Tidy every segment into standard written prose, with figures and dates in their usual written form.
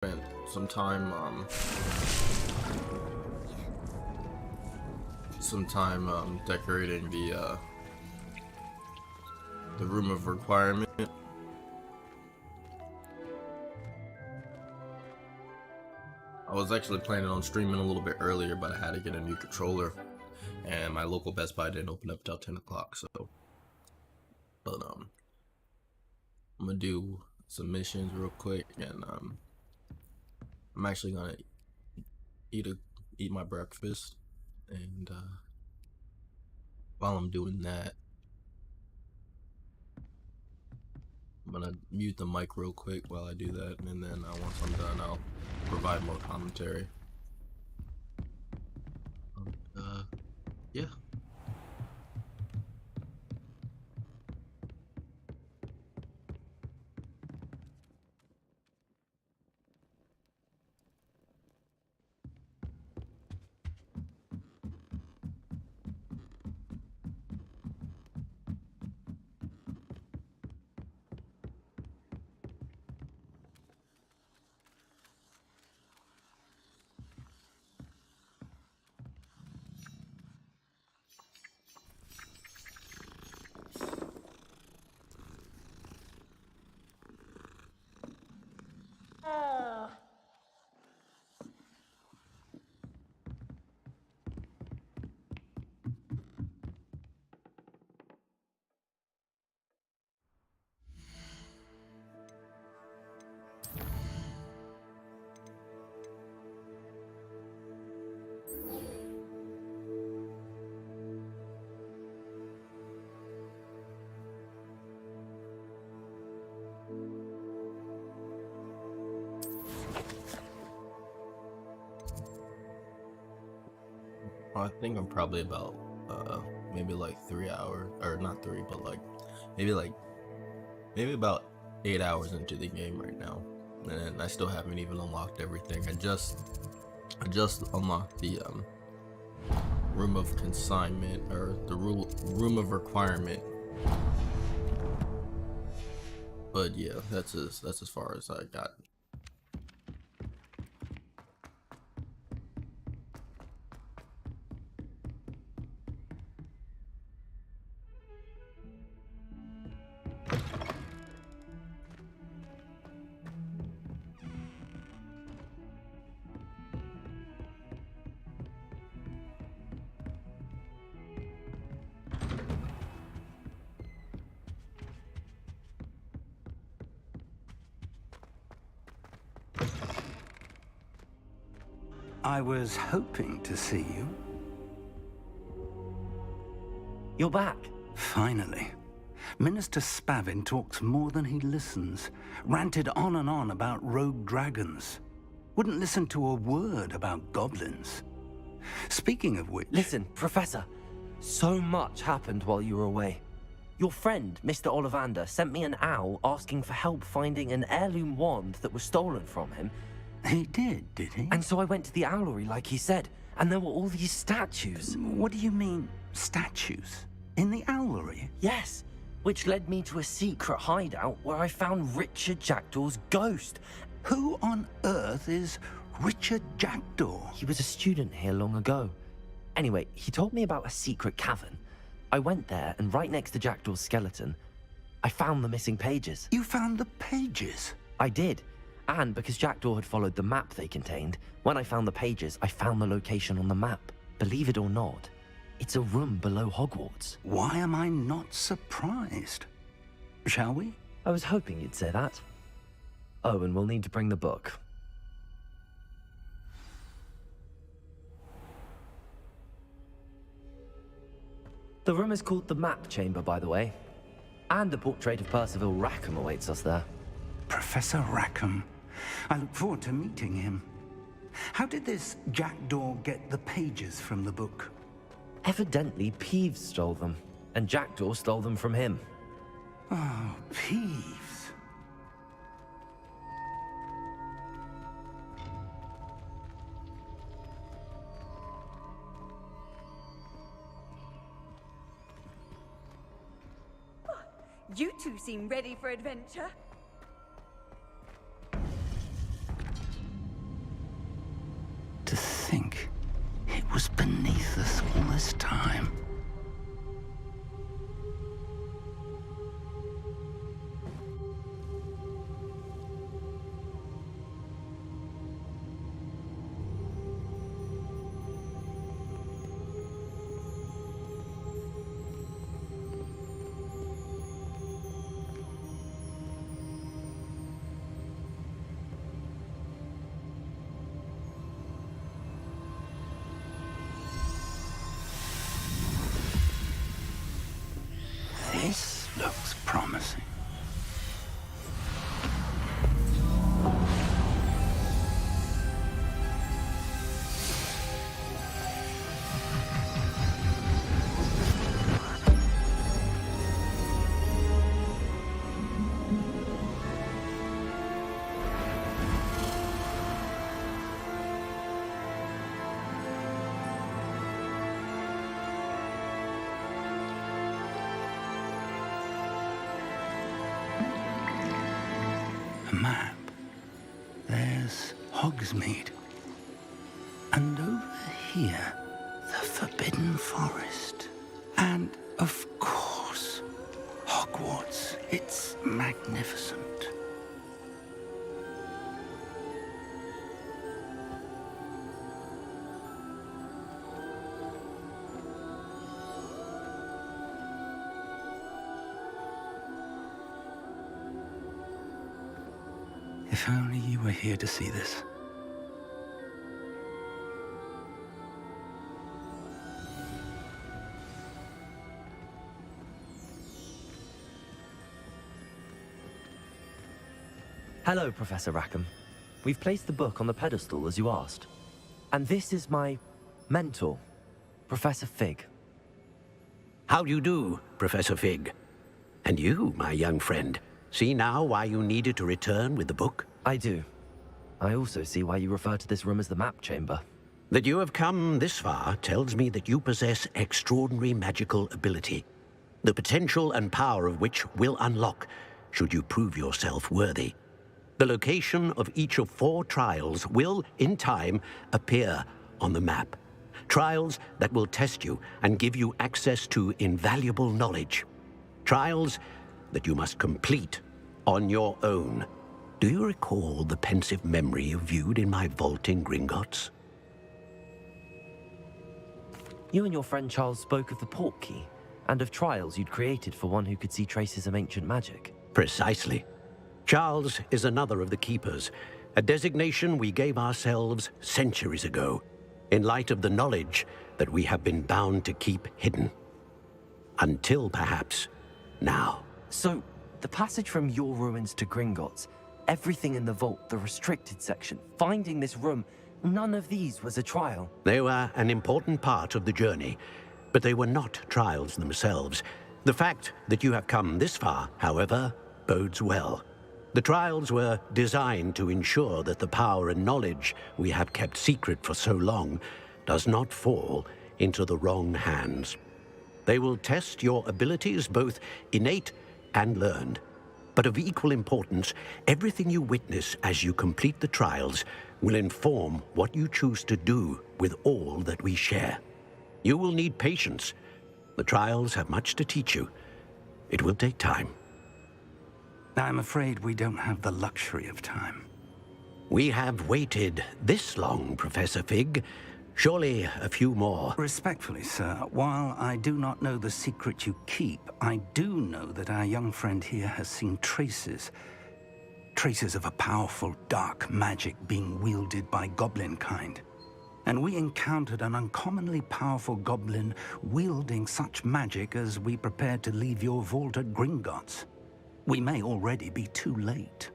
spent some time decorating the room of requirement. I was actually planning on streaming a little bit earlier, but I had to get a new controller, and my local Best Buy didn't open up till 10 o'clock. But I'm gonna do some missions real quick, and I'm actually gonna eat my breakfast, and while I'm doing that, I'm gonna mute the mic real quick while I do that, and then once I'm done, I'll provide more commentary. Yeah. I think I'm probably about maybe like 3 hours, or not 3, but maybe about 8 hours into the game right now, and I still haven't even unlocked everything. I just unlocked the room of consignment, or the room of requirement. But yeah, that's as far as I got. I was hoping to see you. You're back. Finally. Minister Spavin talks more than he listens. Ranted on and on about rogue dragons. Wouldn't listen to a word about goblins. Speaking of which... Listen, Professor. So much happened while you were away. Your friend, Mr. Ollivander, sent me an owl asking for help finding an heirloom wand that was stolen from him. He did he? And so I went to the owlery like he said, and there were all these statues. What do you mean, statues? In the owlery? Yes, which led me to a secret hideout where I found Richard Jackdaw's ghost. Who on earth is Richard Jackdaw? He was a student here long ago. Anyway, he told me about a secret cavern. I went there, and right next to Jackdaw's skeleton, I found the missing pages. You found the pages? I did. And because Jackdaw had followed the map they contained, when I found the pages, I found the location on the map. Believe it or not, it's a room below Hogwarts. Why am I not surprised? Shall we? I was hoping you'd say that. Oh, and we'll need to bring the book. The room is called the Map Chamber, by the way. And a portrait of Percival Rackham awaits us there. Professor Rackham. I look forward to meeting him. How did this Jackdaw get the pages from the book? Evidently, Peeves stole them, and Jackdaw stole them from him. Oh, Peeves. You two seem ready for adventure. think it was beneath us all this time. This looks promising. A map. There's Hogsmeade. And over here, the Forbidden Forest. And, of course, Hogwarts. It's magnificent. If only you were here to see this. Hello, Professor Rackham. We've placed the book on the pedestal as you asked. And this is my mentor, Professor Fig. How do you do, Professor Fig? And you, my young friend, see now why you needed to return with the book? I do. I also see why you refer to this room as the map chamber. That you have come this far tells me that you possess extraordinary magical ability, the potential and power of which will unlock should you prove yourself worthy. The location of each of 4 trials will, in time, appear on the map. Trials that will test you and give you access to invaluable knowledge. Trials that you must complete on your own. Do you recall the pensive memory you viewed in my vault in Gringotts? You and your friend Charles spoke of the port key, and of trials you'd created for one who could see traces of ancient magic. Precisely. Charles is another of the Keepers, a designation we gave ourselves centuries ago, in light of the knowledge that we have been bound to keep hidden. Until, perhaps, now. So, the passage from your ruins to Gringotts, everything in the vault, the restricted section, finding this room, none of these was a trial. They were an important part of the journey, but they were not trials themselves. The fact that you have come this far, however, bodes well. The trials were designed to ensure that the power and knowledge we have kept secret for so long does not fall into the wrong hands. They will test your abilities, both innate and learned. But of equal importance, everything you witness as you complete the trials will inform what you choose to do with all that we share. You will need patience. The trials have much to teach you. It will take time. I'm afraid we don't have the luxury of time. We have waited this long, Professor Fig. Surely a few more. Respectfully, sir, while I do not know the secret you keep, I do know that our young friend here has seen traces of a powerful dark magic being wielded by goblin kind. And we encountered an uncommonly powerful goblin wielding such magic as we prepared to leave your vault at Gringotts. We may already be too late.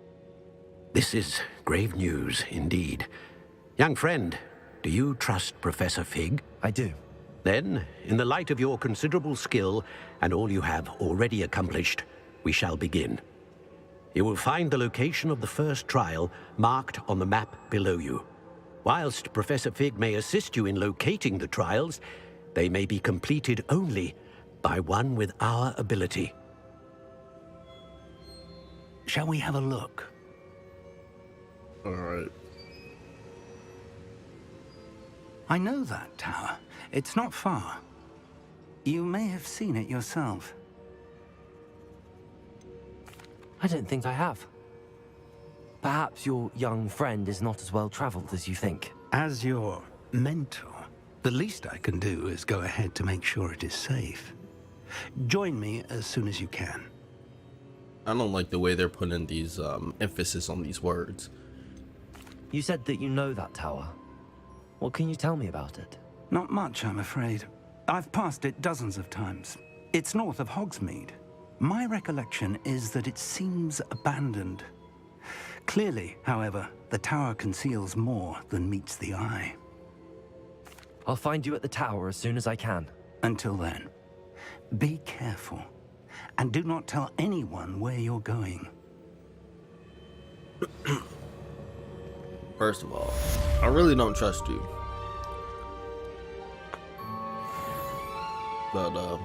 This is grave news indeed. Young friend, do you trust Professor Fig? I do. Then, in the light of your considerable skill and all you have already accomplished, we shall begin. You will find the location of the first trial marked on the map below you. Whilst Professor Fig may assist you in locating the trials, they may be completed only by one with our ability. Shall we have a look? All right. I know that tower. It's not far. You may have seen it yourself. I don't think I have. Perhaps your young friend is not as well traveled as you think. As your mentor, the least I can do is go ahead to make sure it is safe. Join me as soon as you can. I don't like the way they're putting these emphasis on these words. You said that you know that tower. What can you tell me about it? Not much, I'm afraid. I've passed it dozens of times. It's north of Hogsmeade. My recollection is that it seems abandoned. Clearly, however, the tower conceals more than meets the eye. I'll find you at the tower as soon as I can. Until then, be careful, and do not tell anyone where you're going. First of all, I really don't trust you. But,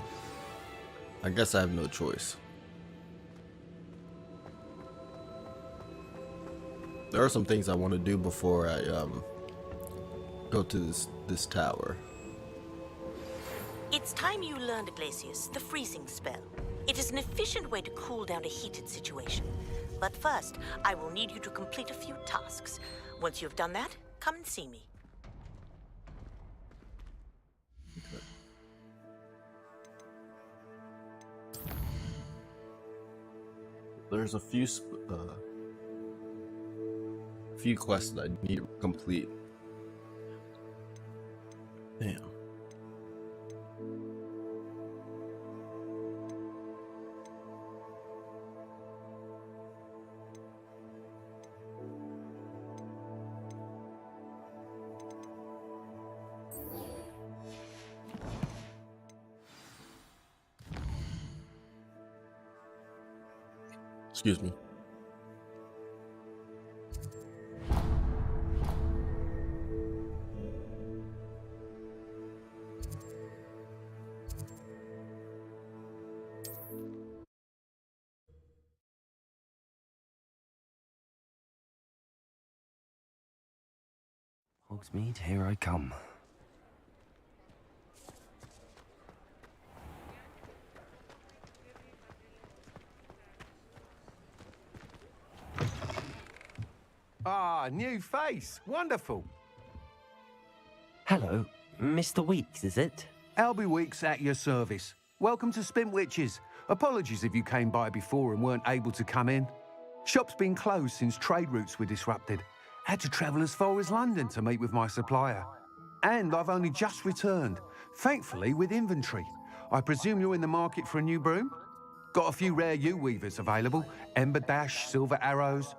I guess I have no choice. There are some things I want to do before I, go to this tower. It's time you learned, Glacius, the freezing spell. It is an efficient way to cool down a heated situation. But first, I will need you to complete a few tasks. Once you've done that, come and see me. There's a few quests that I need to complete. Damn. Excuse me. Hogsmeade, here I come. Ah, new face. Wonderful. Hello, Mr. Weeks, is it? Albie Weeks at your service. Welcome to Spintwitches. Apologies if you came by before and weren't able to come in. Shop's been closed since trade routes were disrupted. Had to travel as far as London to meet with my supplier. And I've only just returned, thankfully with inventory. I presume you're in the market for a new broom? Got a few rare yew-weavers available. Ember Dash, Silver Arrows.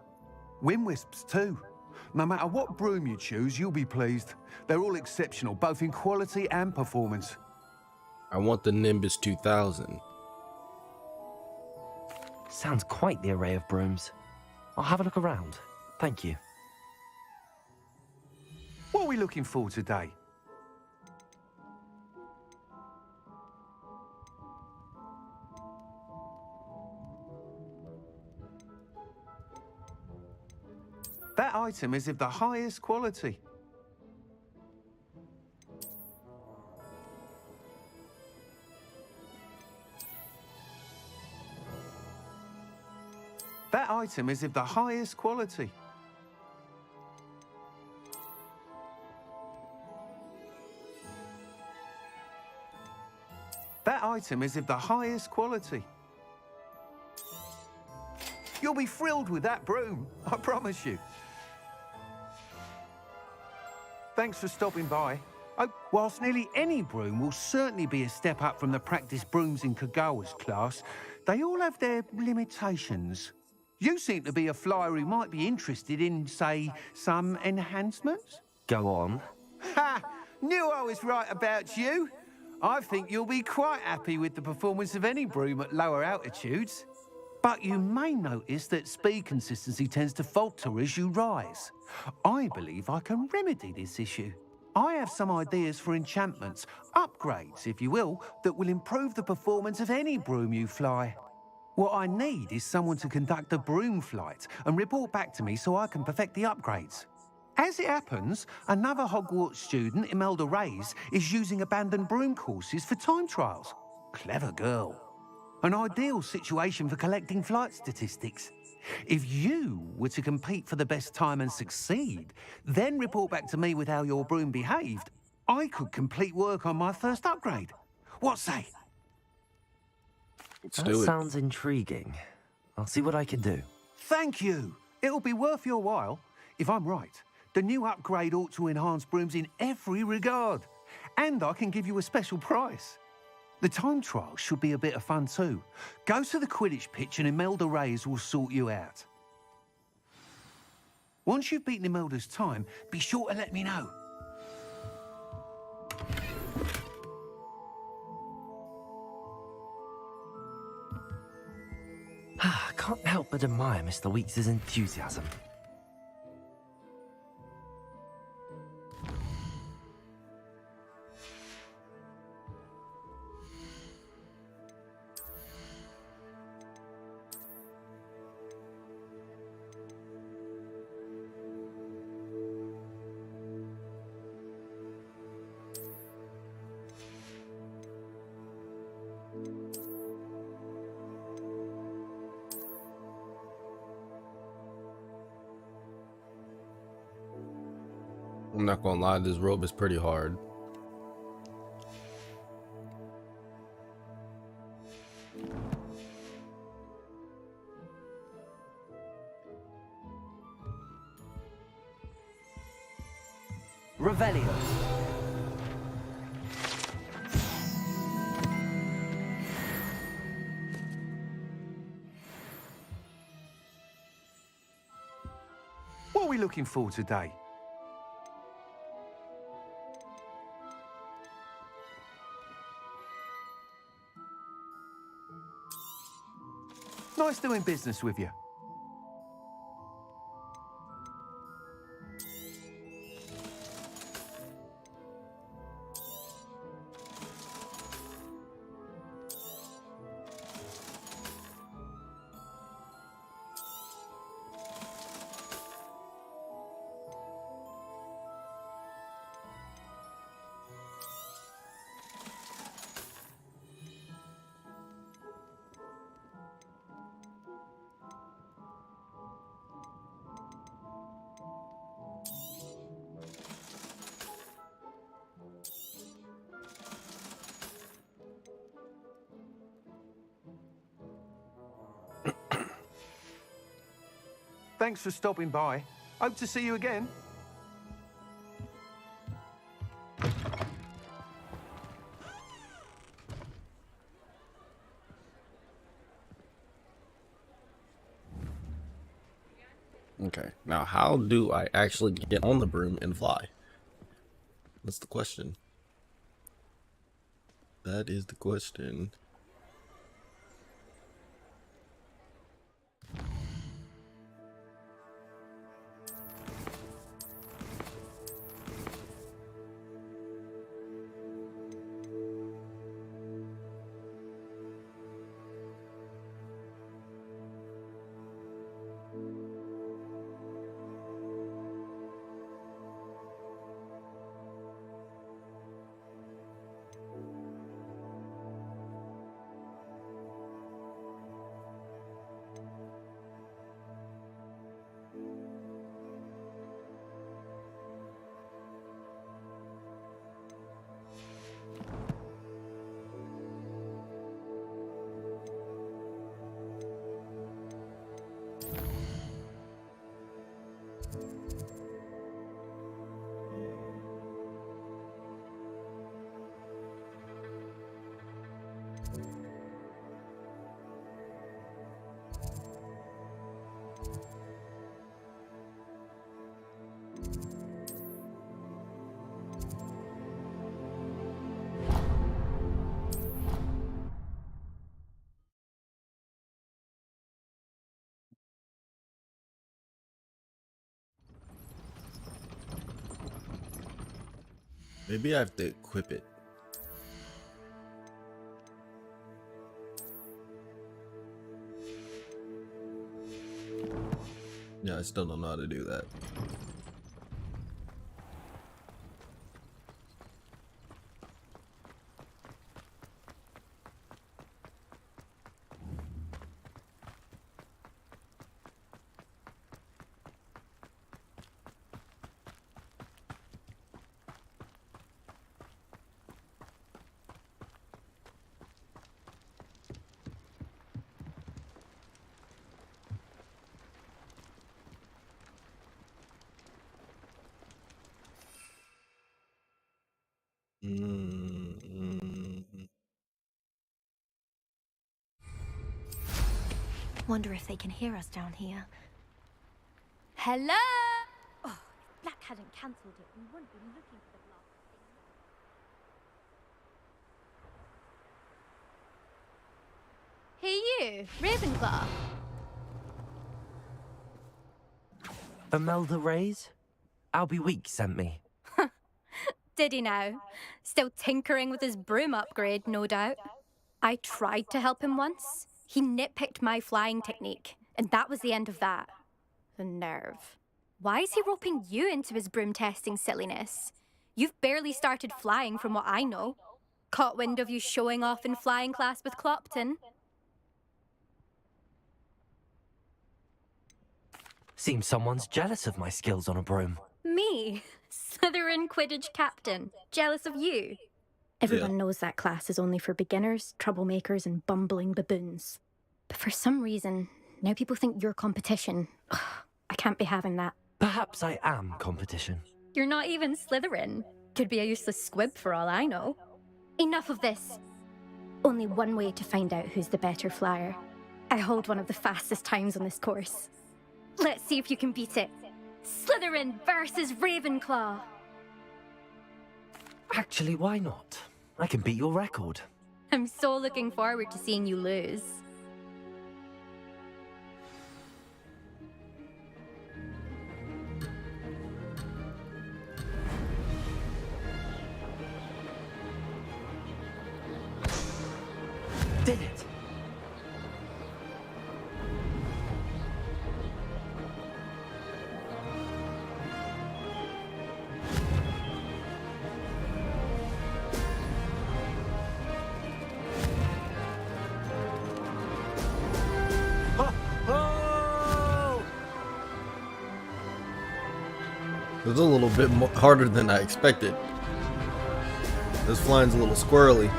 Wind Wisps too. No matter what broom you choose, you'll be pleased. They're all exceptional, both in quality and performance. I want the Nimbus 2000. Sounds quite the array of brooms. I'll have a look around. Thank you. What are we looking for today? That item is of the highest quality. That item is of the highest quality. That item is of the highest quality. You'll be thrilled with that broom, I promise you. Thanks for stopping by. Whilst nearly any broom will certainly be a step up from the practice brooms in Kagawa's class, they all have their limitations. You seem to be a flyer who might be interested in, say, some enhancements? Go on. Ha! Knew I was right about you. I think you'll be quite happy with the performance of any broom at lower altitudes. But you may notice that speed consistency tends to falter as you rise. I believe I can remedy this issue. I have some ideas for enchantments, upgrades, if you will, that will improve the performance of any broom you fly. What I need is someone to conduct a broom flight and report back to me so I can perfect the upgrades. As it happens, another Hogwarts student, Imelda Reyes, is using abandoned broom courses for time trials. Clever girl. An ideal situation for collecting flight statistics. If you were to compete for the best time and succeed, then report back to me with how your broom behaved, I could complete work on my first upgrade. What say? Let's That do it. sounds intriguing. I'll see what I can do. Thank you. It'll be worth your while. If I'm right, the new upgrade ought to enhance brooms in every regard. And I can give you a special price. The time trial should be a bit of fun too. Go to the Quidditch pitch and Imelda Reyes will sort you out. Once you've beaten Imelda's time, be sure to let me know. I can't help but admire Mr. Weeks' enthusiasm. I'm not gonna lie, this robe is pretty hard. Revelio. What are we looking for today? Nice doing business with you. Thanks for stopping by. Hope to see you again. Okay, now how do I actually get on the broom and fly? That's the question. That is the question. Maybe I have to equip it. Yeah, I still don't know how to do that. Mm. Wonder if they can hear us down here. Hello? Oh, if Black hadn't cancelled it, we wouldn't be looking for the blast. Hey you, Ravenclaw. Imelda Reyes? Albie Weeks sent me. Did he now? Still tinkering with his broom upgrade, no doubt. I tried to help him once. He nitpicked my flying technique, and that was the end of that. The nerve. Why is he roping you into his broom testing silliness? You've barely started flying from what I know. Caught wind of you showing off in flying class with Clopton. Seems someone's jealous of my skills on a broom. Me? Slytherin Quidditch captain. Jealous of you? Everyone knows that class is only for beginners, troublemakers, and bumbling baboons. But for some reason, now people think you're competition. Ugh, I can't be having that. Perhaps I am competition. You're not even Slytherin. Could be a useless squib for all I know. Enough of this. Only one way to find out who's the better flyer. I hold one of the fastest times on this course. Let's see if you can beat it. Slytherin versus Ravenclaw. Actually, why not? I can beat your record. I'm so looking forward to seeing you lose. Did it? It was a little bit harder than I expected. This flying's a little squirrely.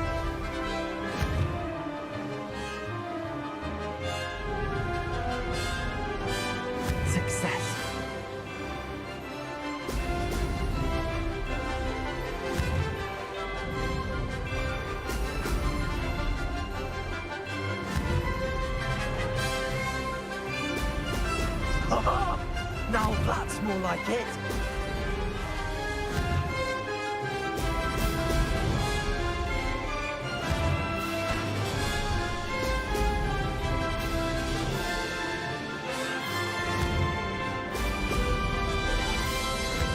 Success. Now that's more like it.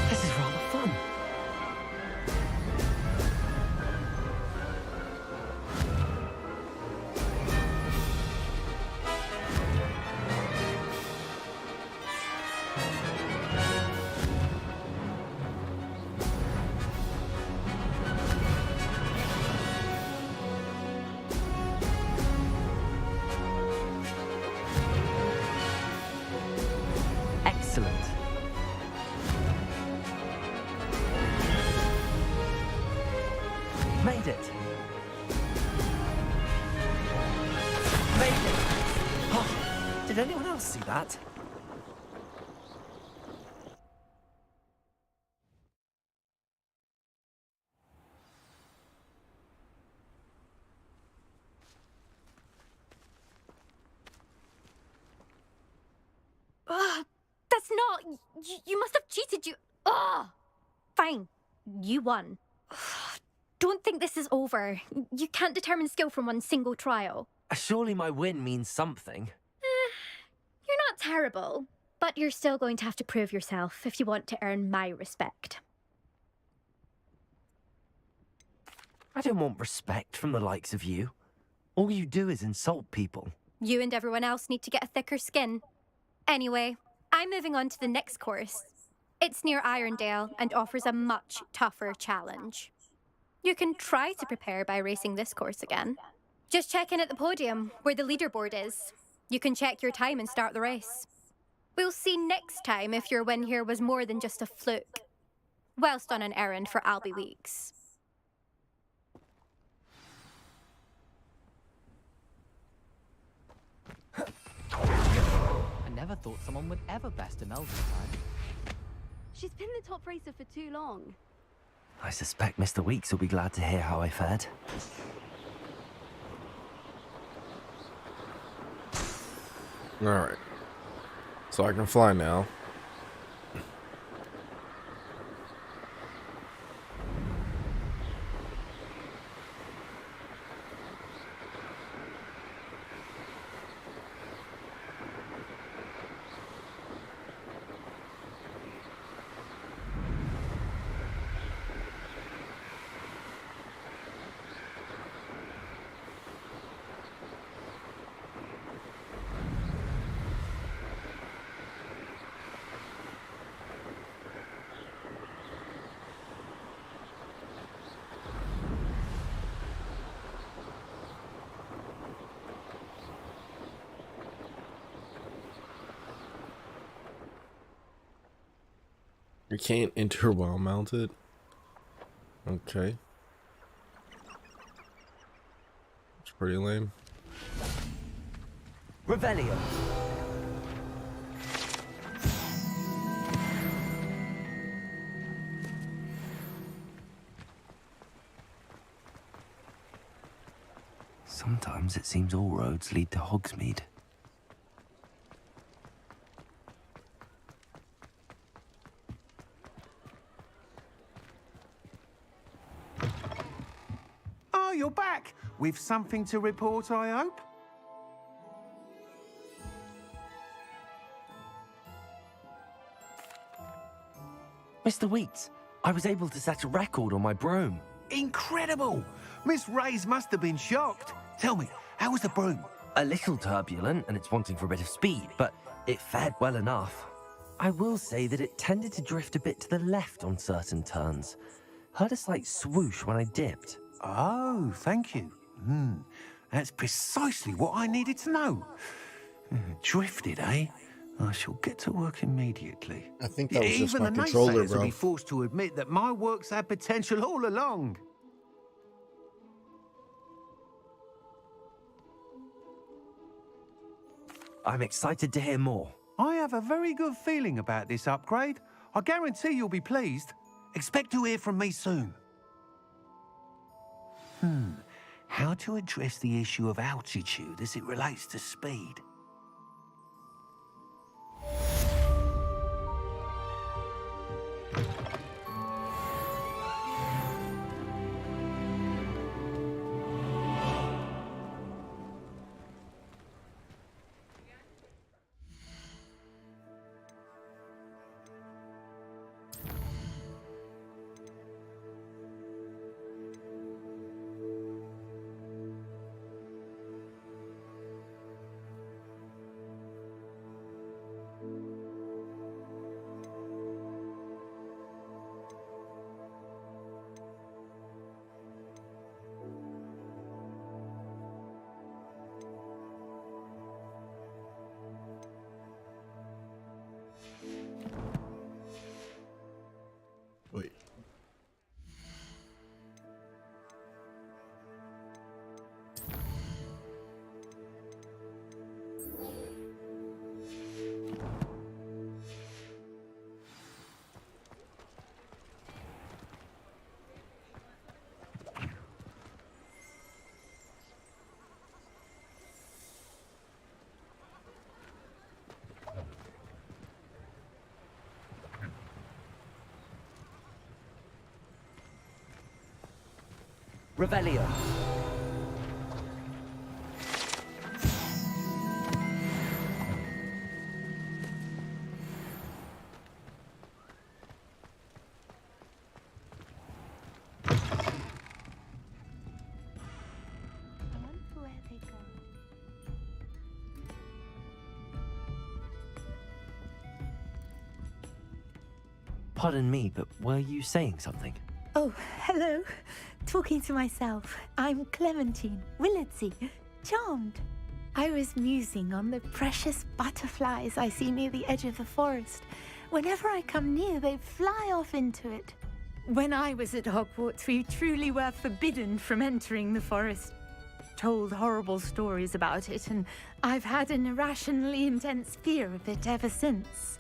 This is rather fun. Excellent. Made it. Made it. Oh, did anyone else see that? Ugh, that's not... You must have cheated, you... Ugh! Fine. You won. Ugh, don't think this is over. You can't determine skill from one single trial. Surely my win means something. You're not terrible, but you're still going to have to prove yourself if you want to earn my respect. I don't want respect from the likes of you. All you do is insult people. You and everyone else need to get a thicker skin. Anyway, I'm moving on to the next course. It's near Irondale and offers a much tougher challenge. You can try to prepare by racing this course again. Just check in at the podium, where the leaderboard is. You can check your time and start the race. We'll see next time if your win here was more than just a fluke. Whilst on an errand for Albie Weeks. I never thought someone would ever best Imelda's time. She's been the top racer for too long. I suspect Mr. Weeks will be glad to hear how I fared. Alright. So I can fly now. You can't enter while mounted. Okay. It's pretty lame. Revelio. Sometimes it seems all roads lead to Hogsmeade. Oh, you're back! With something to report, I hope? Mr. Weeks, I was able to set a record on my broom. Incredible! Miss Reyes must have been shocked. Tell me, how was the broom? A little turbulent and it's wanting for a bit of speed, but it fared well enough. I will say that it tended to drift a bit to the left on certain turns. Heard a slight swoosh when I dipped. Oh, thank you. That's precisely what I needed to know. Drifted, eh? I shall get to work immediately. I think that was just Even my the controller, naysayers will bro. be forced to admit that my work's had potential all along. I'm excited to hear more. I have a very good feeling about this upgrade. I guarantee you'll be pleased. Expect to hear from me soon. How to address the issue of altitude as it relates to speed? Wait. Revelio. Pardon me, but were you saying something? Oh, hello. Talking to myself. I'm Clementine Willardsey. Charmed. I was musing on the precious butterflies I see near the edge of the forest. Whenever I come near, they fly off into it. When I was at Hogwarts, we truly were forbidden from entering the forest. Told horrible stories about it, and I've had an irrationally intense fear of it ever since.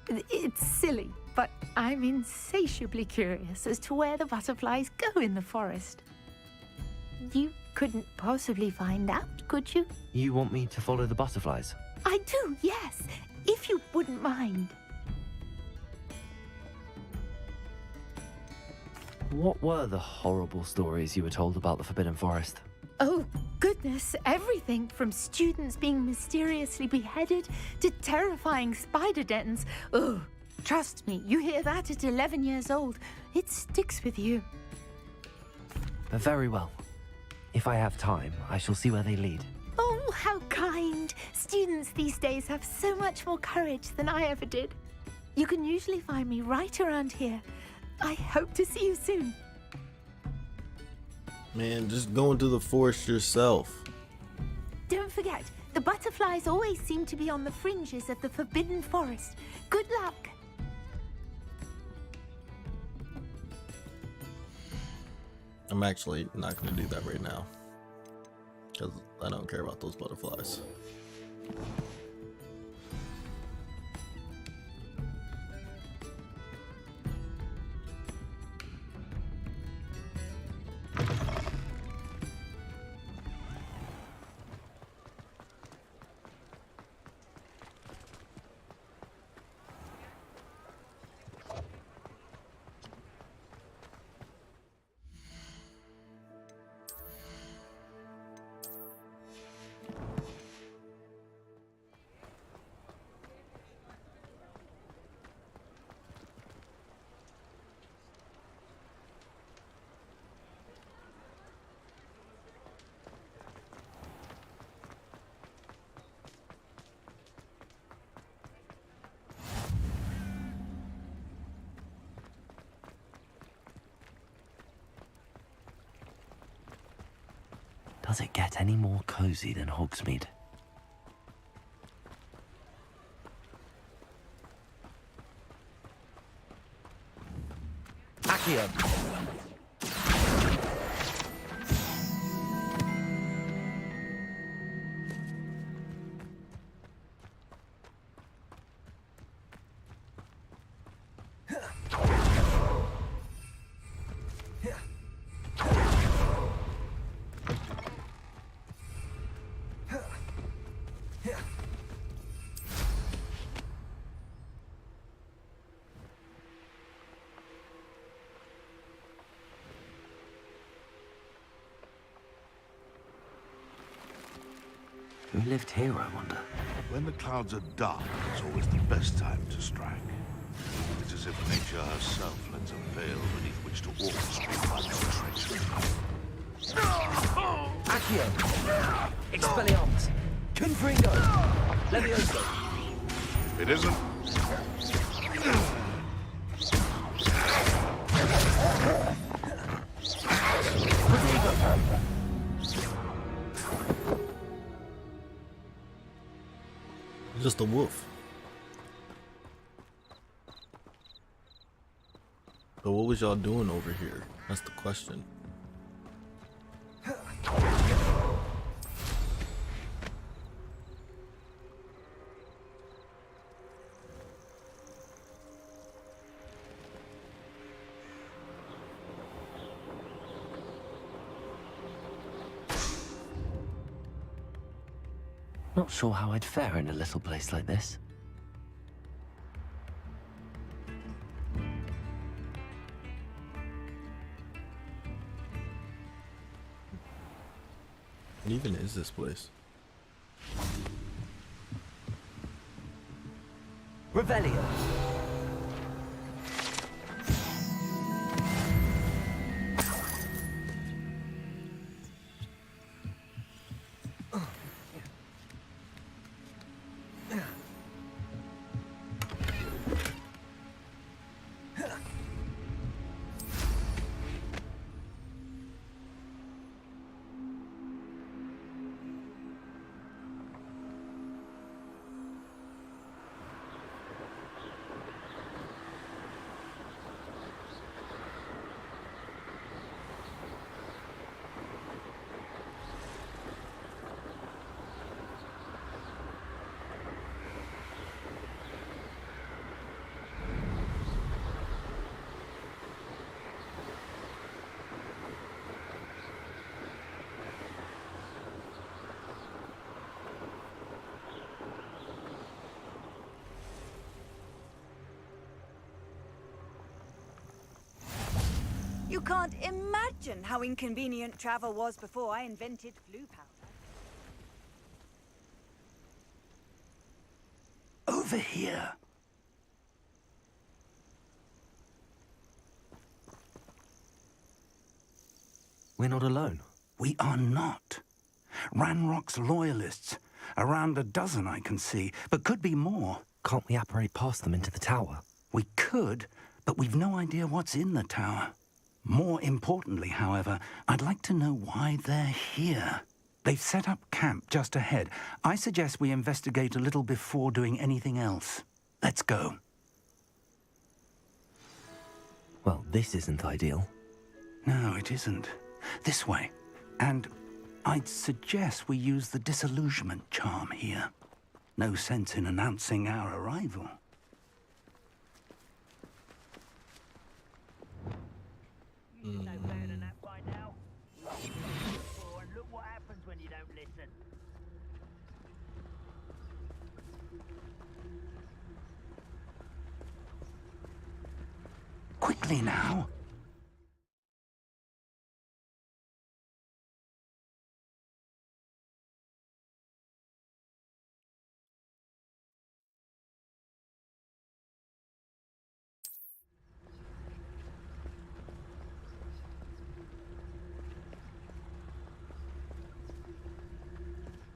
It's silly, but I'm insatiably curious as to where the butterflies go in the forest. You couldn't possibly find out, could you? You want me to follow the butterflies? I do, yes, if you wouldn't mind. What were the horrible stories you were told about the Forbidden Forest? Oh, goodness, everything from students being mysteriously beheaded to terrifying spider dens. Oh, trust me, you hear that at 11 years old, it sticks with you. Very well. If I have time, I shall see where they lead. Oh, how kind. Students these days have so much more courage than I ever did. You can usually find me right around here. I hope to see you soon. Man, just go into the forest yourself. Don't forget, the butterflies always seem to be on the fringes of the Forbidden Forest. Good luck. I'm actually not going to do that right now, because I don't care about those butterflies. Does it get any more cozy than Hogsmeade? Accio! Who lived here, I wonder? When the clouds are dark, it's always the best time to strike. It's as if nature herself lends a veil beneath which to orchestrate one's treachery. Accio! Expelliarmus! Confringo! Levioso! It isn't. Just a wolf. So what was y'all doing over here? That's the question. Not sure how I'd fare in a little place like this. What even is this place? Revelio! You can't imagine how inconvenient travel was before I invented flu powder. Over here. We're not alone. We are not. Ranrock's loyalists. Around a dozen I can see, but could be more. Can't we apparate past them into the tower? We could, but we've no idea what's in the tower. More importantly, however, I'd like to know why they're here. They've set up camp just ahead. I suggest we investigate a little before doing anything else. Let's go. Well, this isn't ideal. No, it isn't. This way. And I'd suggest we use the disillusionment charm here. No sense in announcing our arrival. You know better than that by now. And look what happens when you don't listen. Quickly now.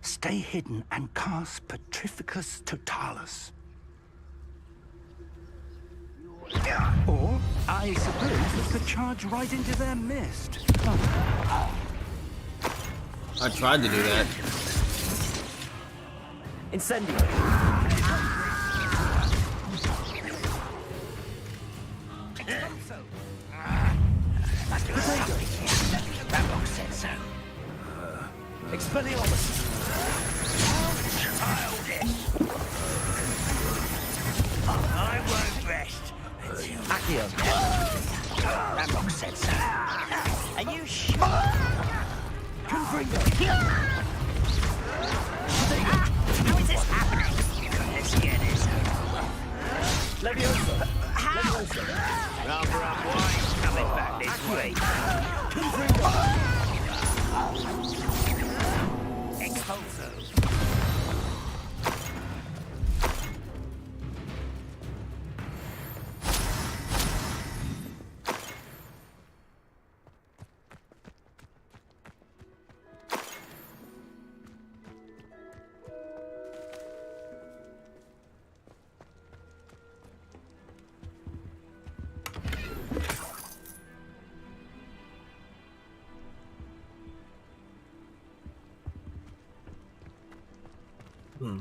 Stay hidden and cast Petrificus Totalis. Or, I suppose, we could charge right into their mist. I tried to do that. Incendio! That box said so. Expelliarmus! I won't rest. Accio! That box said so. Are you sure? Confringo! How is this happening? Let's get this. Leviosa! How? Rather unwise coming back this way. Expulso.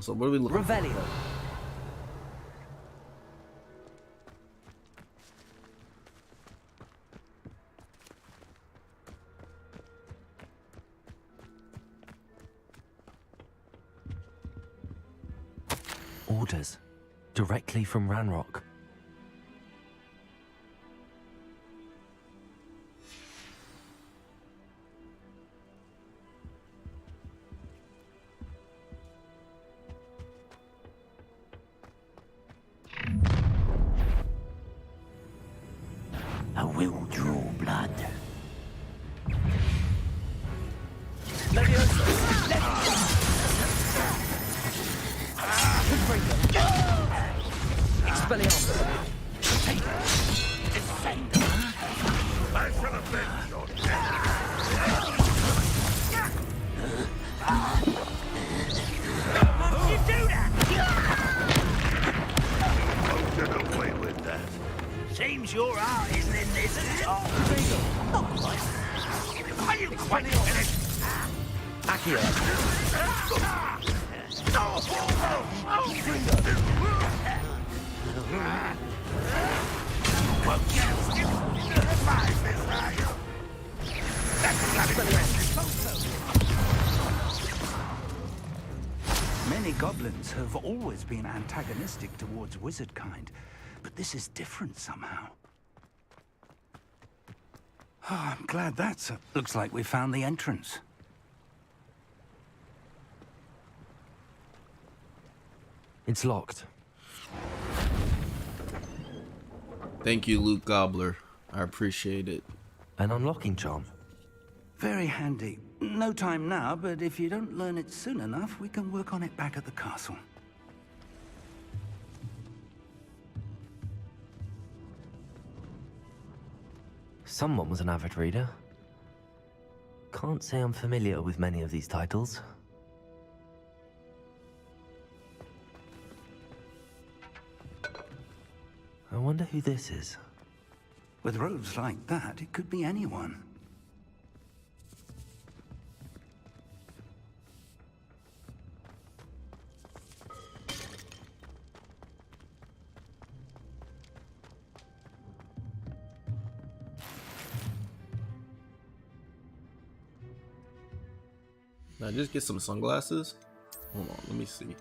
So what are we looking for? Revelio! Orders. Directly from Ranrock. I will draw blood. Expelliarmus! I shall avenge your death. How did you do that? Won't get away with that. Seems your art isn't in this at all. Not quite. Are you quite finished? Accio! Many goblins have always been antagonistic towards wizard kind, but this is different somehow. Oh, I'm glad that's up. Looks like we found the entrance. It's locked. Thank you, Luke Gobbler. I appreciate it. An unlocking charm. Very handy. No time now, but if you don't learn it soon enough, we can work on it back at the castle. Someone was an avid reader. Can't say I'm familiar with many of these titles. I wonder who this is. With robes like that, it could be anyone. Did I just get some sunglasses? Hold on, let me see.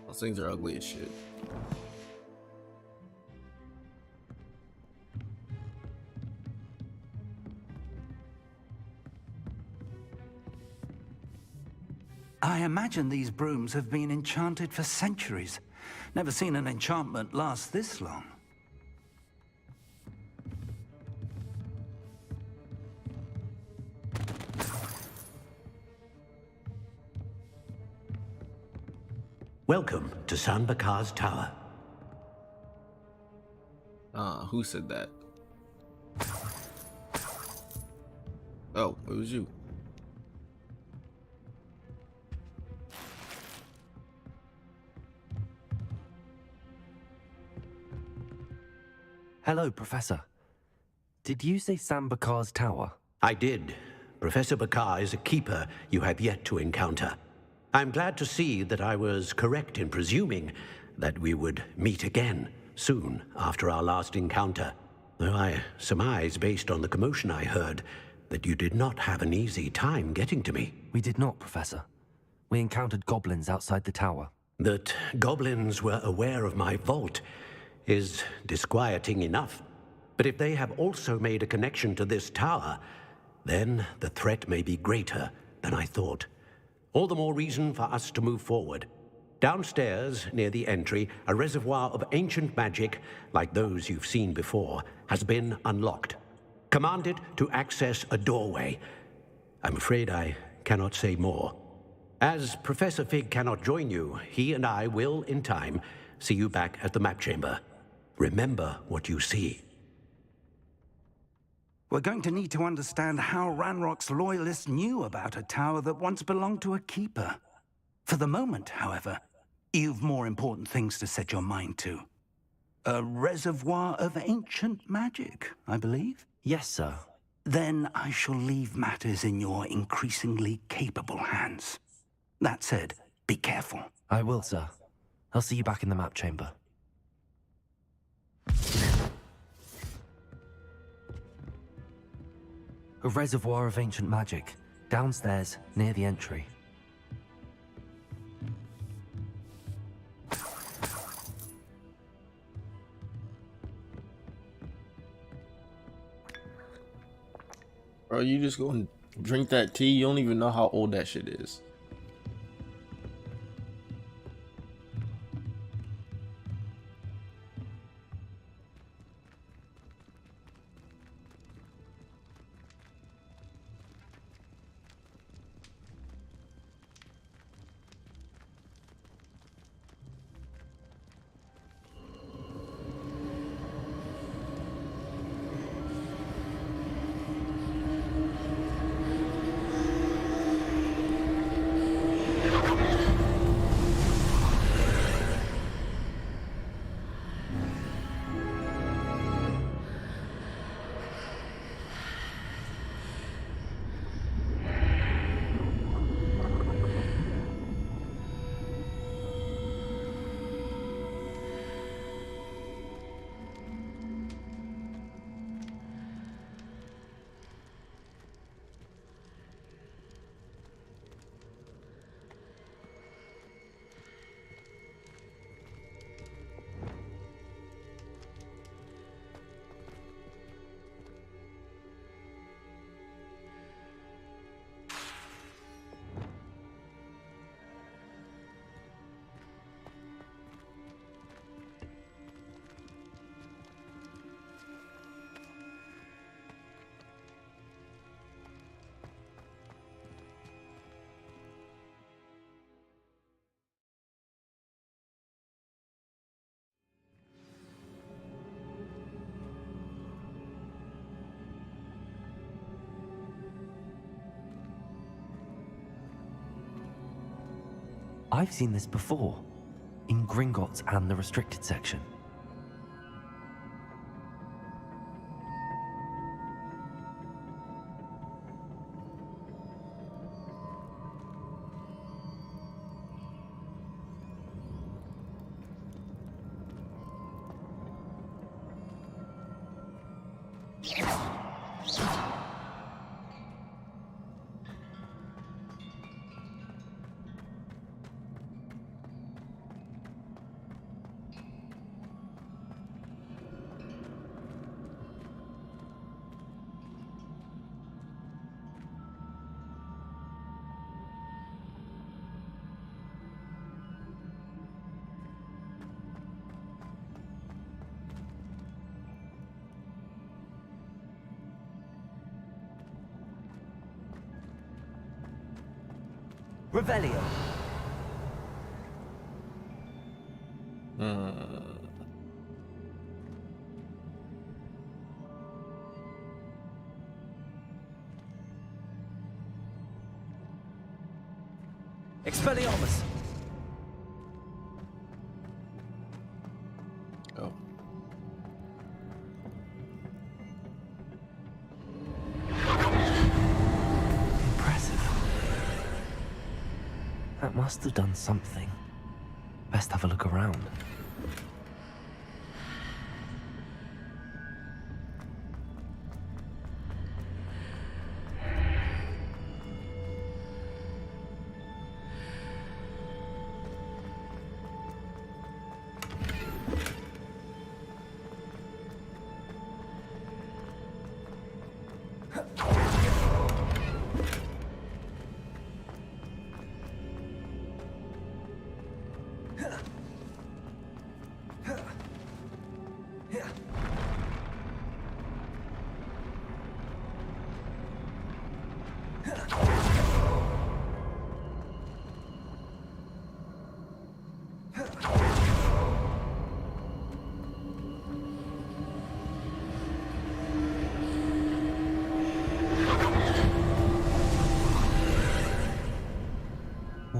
Those things are ugly as shit. I imagine these brooms have been enchanted for centuries. Never seen an enchantment last this long. Welcome to San Bakar's Tower. Who said that? Oh, it was you. Hello, Professor. Did you say Sam Bakar's tower? I did. Professor Bakar is a keeper you have yet to encounter. I'm glad to see that I was correct in presuming that we would meet again soon after our last encounter, though I surmise, based on the commotion I heard, that you did not have an easy time getting to me. We did not, Professor. We encountered goblins outside the tower. That goblins were aware of my vault is disquieting enough. But if they have also made a connection to this tower, then the threat may be greater than I thought. All the more reason for us to move forward. Downstairs, near the entry, a reservoir of ancient magic, like those you've seen before, has been unlocked. Command it to access a doorway. I'm afraid I cannot say more. As Professor Fig cannot join you, he and I will, in time, see you back at the map chamber. Remember what you see. We're going to need to understand how Ranrock's loyalists knew about a tower that once belonged to a keeper. For the moment, however, you've more important things to set your mind to. A reservoir of ancient magic, I believe? Yes, sir. Then I shall leave matters in your increasingly capable hands. That said, be careful. I will, sir. I'll see you back in the map chamber. A reservoir of ancient magic, downstairs, near the entry. Bro, you just go and drink that tea? You don't even know how old that shit is. I've seen this before, in Gringotts and the restricted section. Revelio. Expelliarmus. Oh. Impressive. That must have done something. Best have a look around.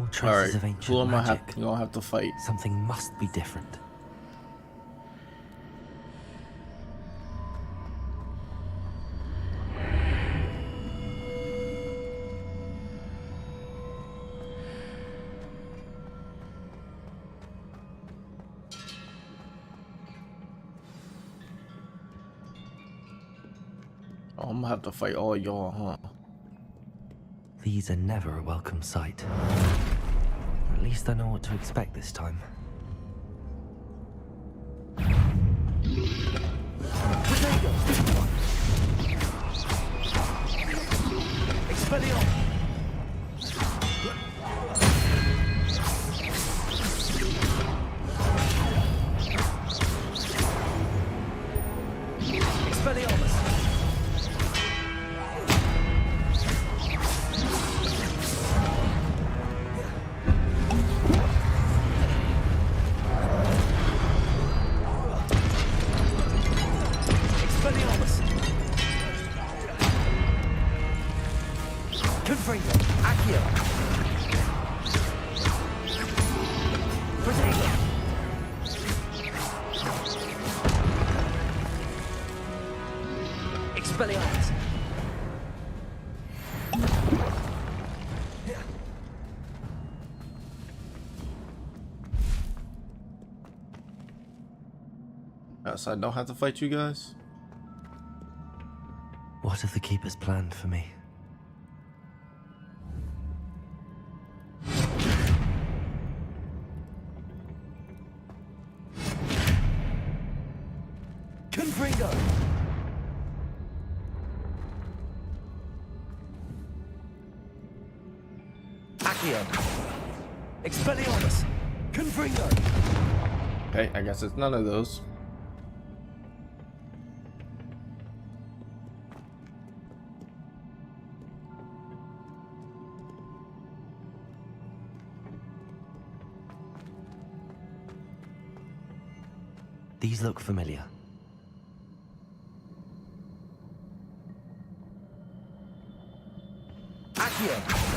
Traces of ancient who am magic. you gonna have to fight? Something must be different. Oh, I'm gonna have to fight all y'all, huh? These are never a welcome sight. At least I know what to expect this time. So I don't have to fight you guys? What have the Keepers planned for me? Confringo! Accio! Expelliarmus! Confringo! Okay, I guess it's none of those. These look familiar. Accio!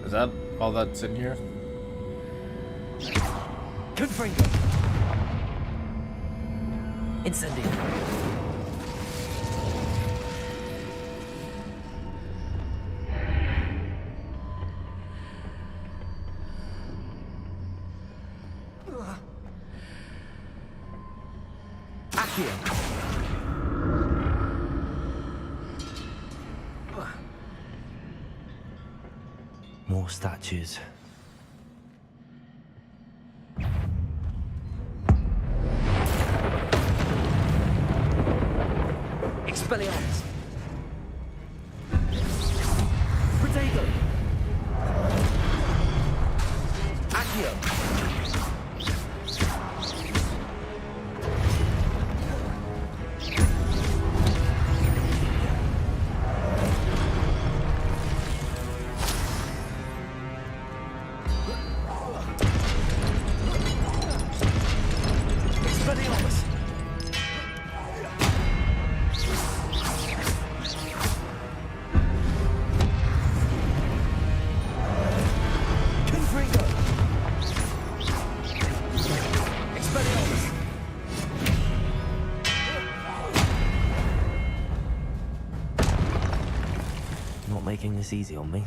Is that all that's in here? Confringo. Incendio. Accio. More statues. Expelliarmus. Protego. Accio. Expelliarmus. Confringo. Expelliarmus. Not making this easy on me.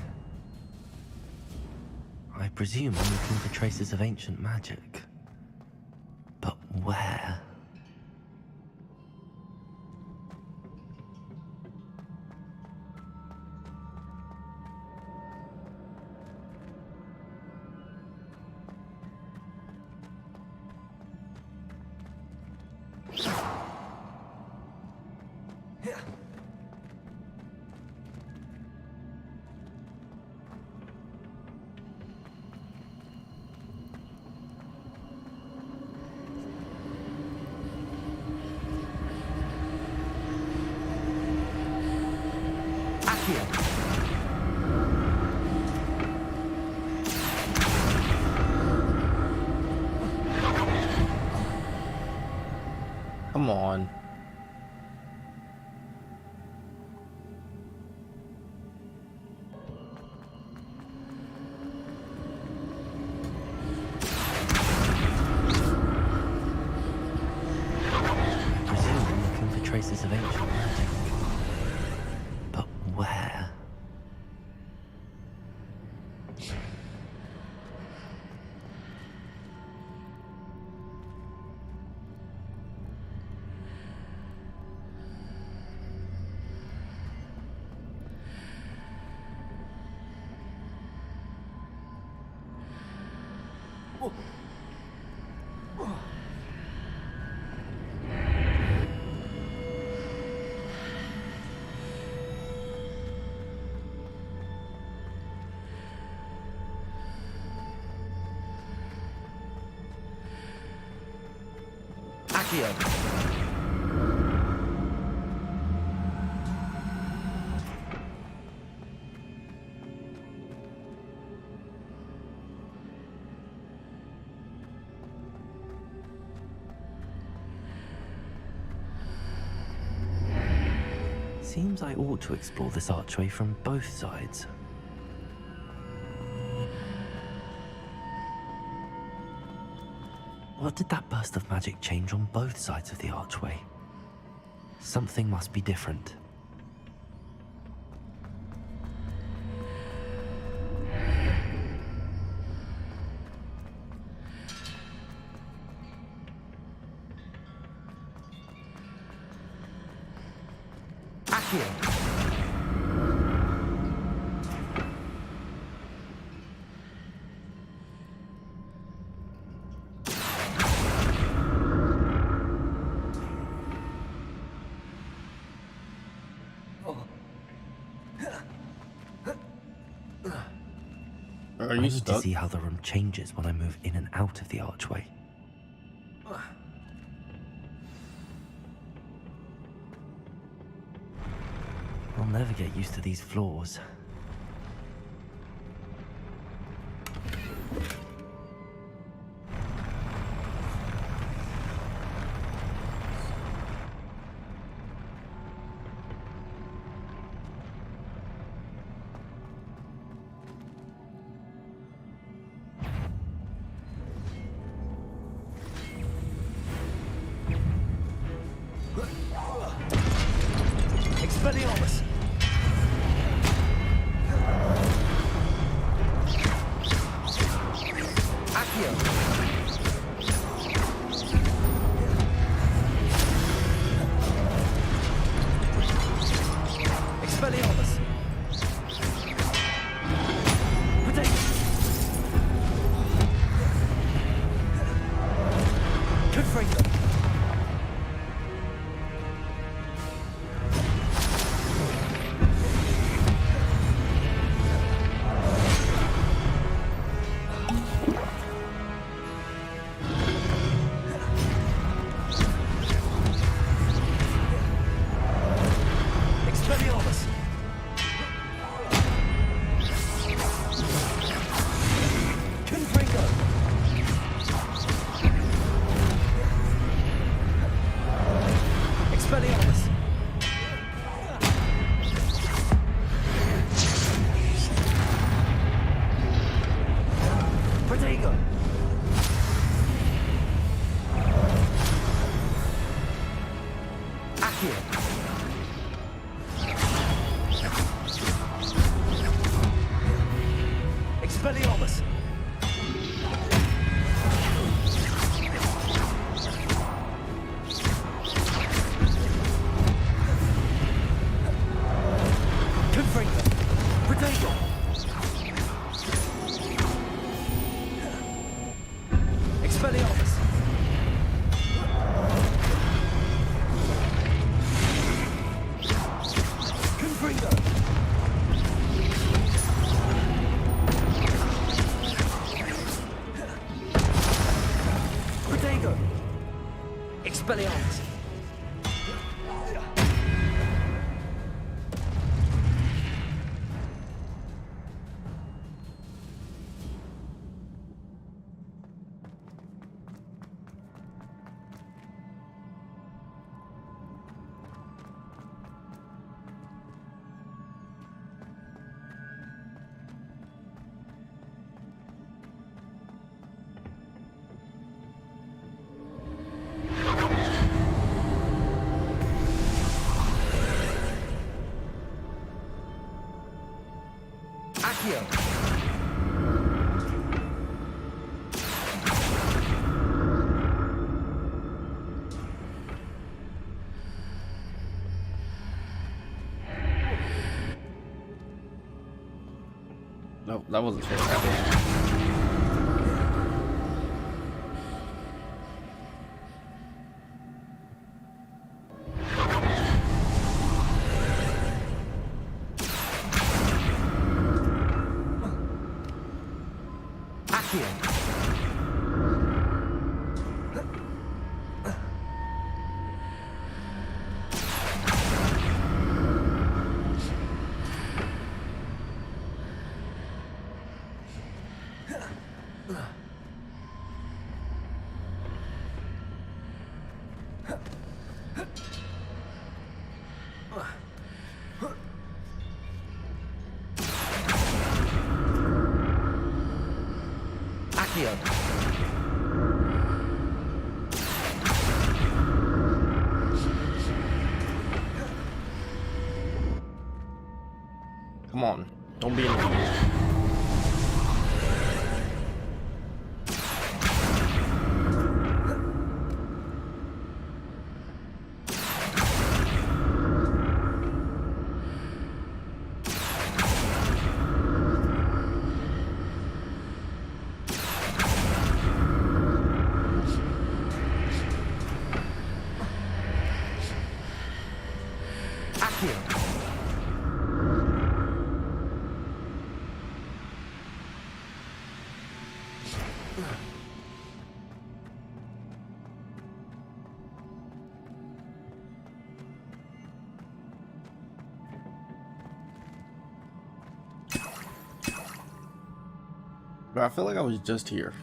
I presume I'm looking for traces of ancient magic. But where? Accio. Come on. Presume I'm looking for traces of ancient magic. But where? Accio. Seems I ought to explore this archway from both sides. What did that burst of magic change on both sides of the archway? Something must be different. Accio. Are I you need stuck? to see how the room changes when I move in and out of the archway. I'll never get used to these floors. Expelliarmus! Confringo! Protego! Expelliarmus! Accio! No, that wasn't supposed to happen. Accio! Accio! Come on, don't be an idiot. Accio! But I feel like I was just here.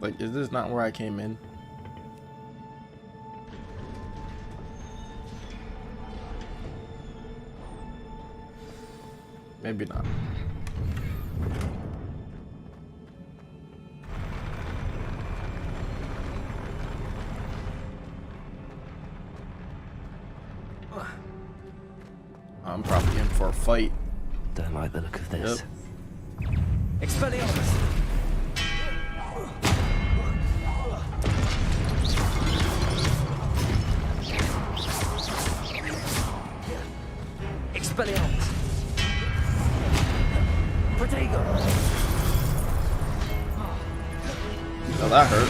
Like, is this not where I came in? Maybe not. I'm probably in for a fight. Don't like the look of this. Yep. Expelliarmus! Expelliarmus! Protego! Oh, that hurt.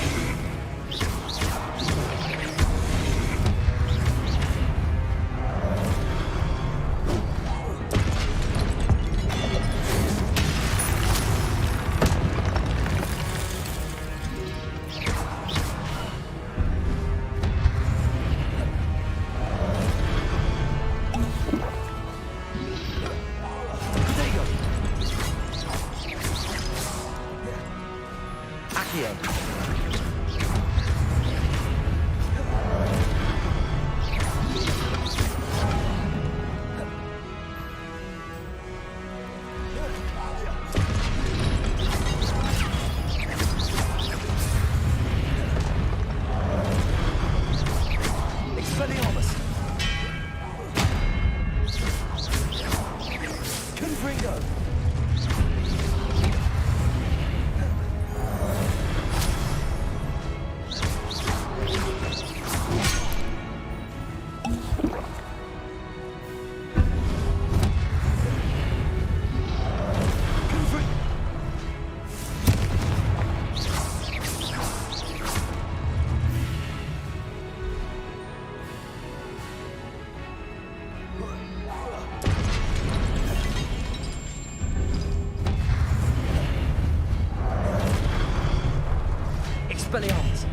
Expelliarmus!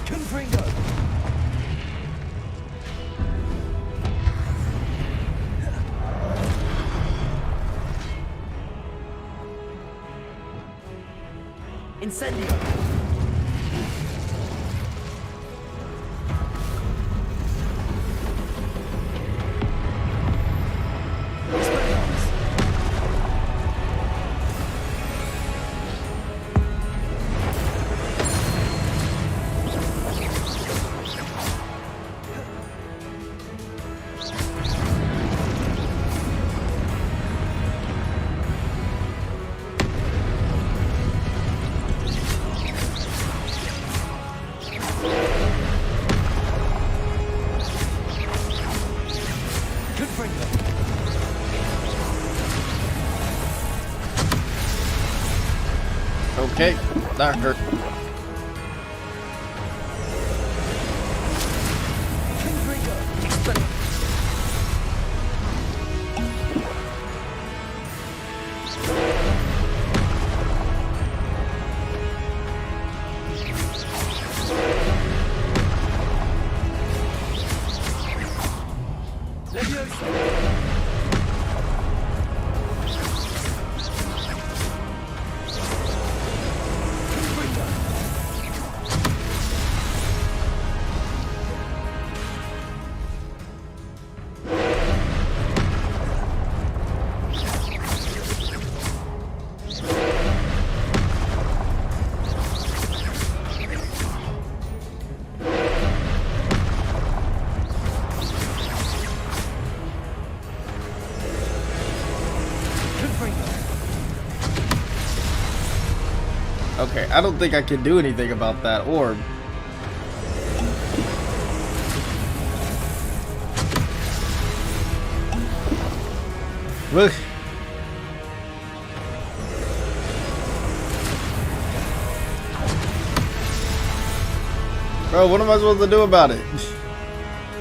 Confringo! Incendio! Okay, that hurt. Okay, I don't think I can do anything about that orb. Look. Bro, what am I supposed to do about it?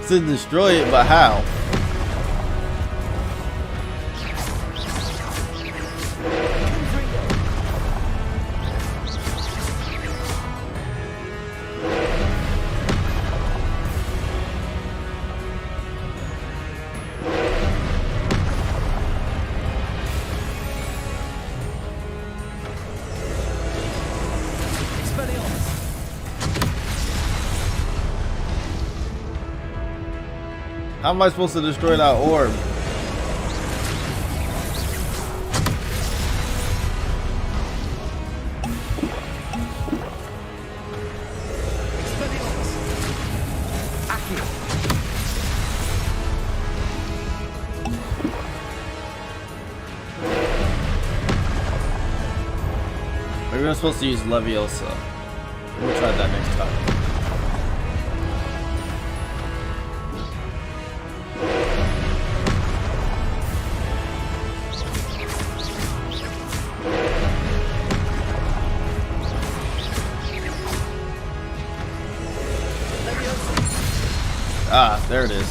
To destroy it, but how? How am I supposed to destroy that orb? Maybe I'm supposed to use Leviosa. We'll try that next time. Ah, there it is.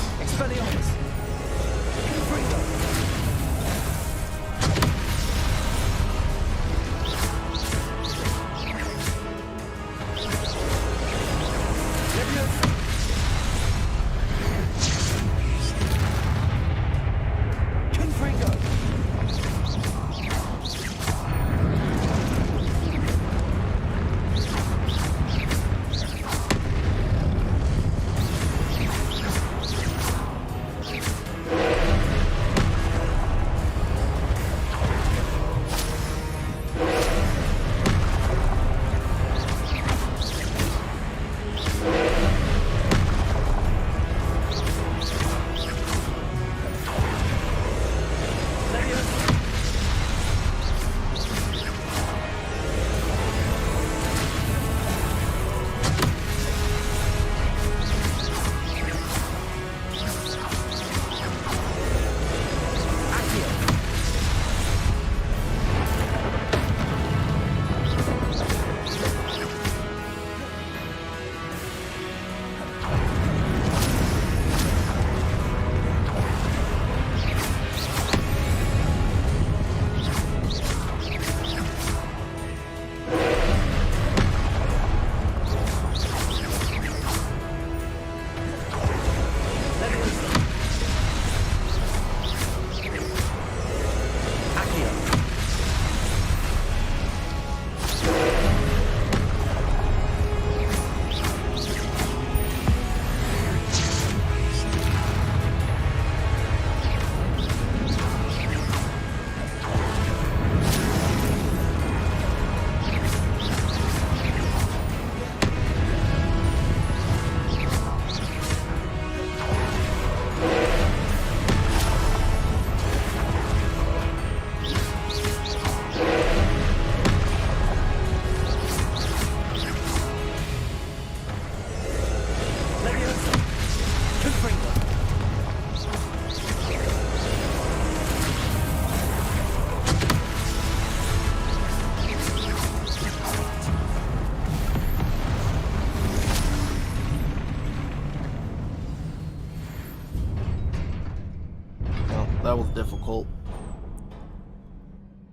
that was difficult.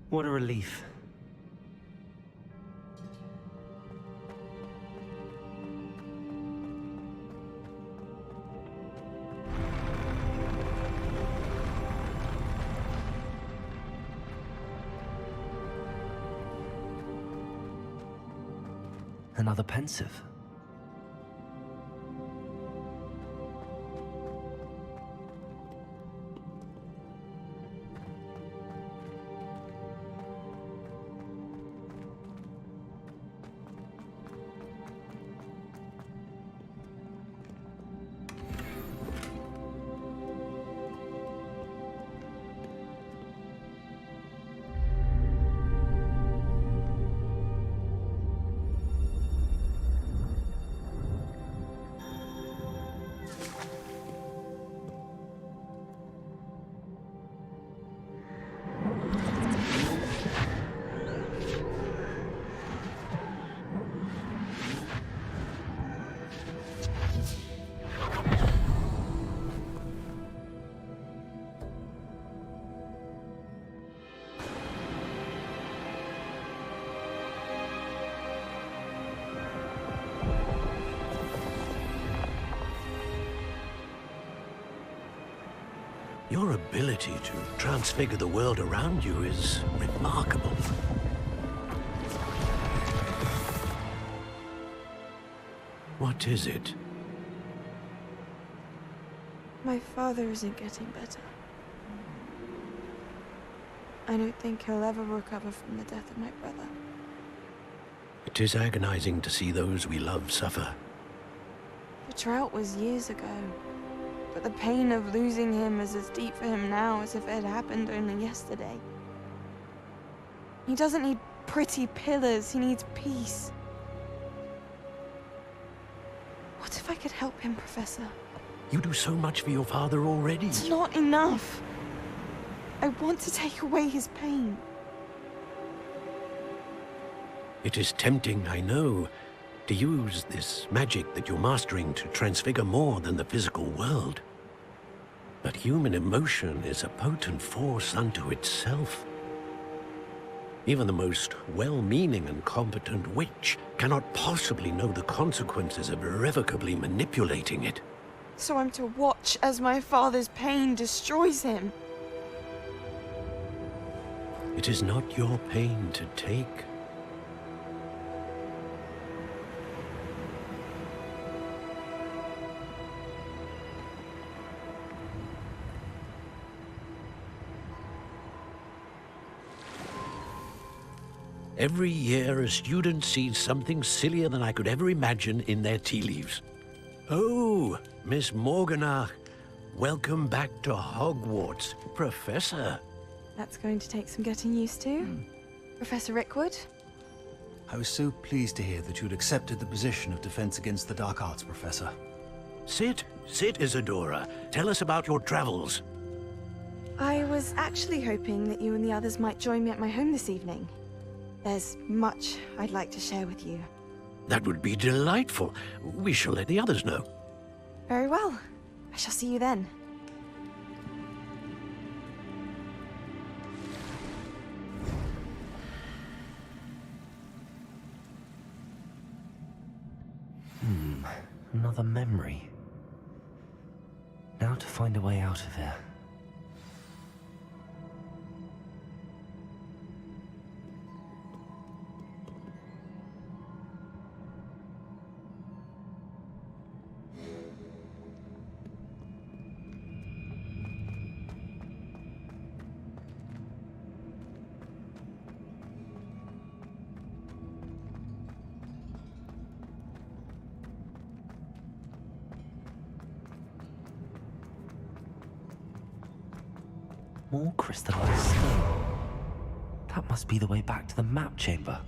What a relief. Another pensive. Your ability to transfigure the world around you is remarkable. What is it? My father isn't getting better. I don't think he'll ever recover from the death of my brother. It is agonizing to see those we love suffer. The drought was years ago, but the pain of losing him is as deep for him now as if it had happened only yesterday. He doesn't need pretty pillars, he needs peace. What if I could help him, Professor? You do so much for your father already. It's not enough. I want to take away his pain. It is tempting, I know, to use this magic that you're mastering to transfigure more than the physical world. But human emotion is a potent force unto itself. Even the most well-meaning and competent witch cannot possibly know the consequences of irrevocably manipulating it. So I'm to watch as my father's pain destroys him. It is not your pain to take. Every year, a student sees something sillier than I could ever imagine in their tea leaves. Oh, Miss Morganach, welcome back to Hogwarts, Professor. That's going to take some getting used to. Professor Rickwood? I was so pleased to hear that you'd accepted the position of Defense Against the Dark Arts, Professor. Sit, Isadora. Tell us about your travels. I was actually hoping that you and the others might join me at my home this evening. There's much I'd like to share with you. That would be delightful. We shall let the others know. Very well. I shall see you then. Another memory. Now to find a way out of here. More crystallized stone. That must be the way back to the map chamber.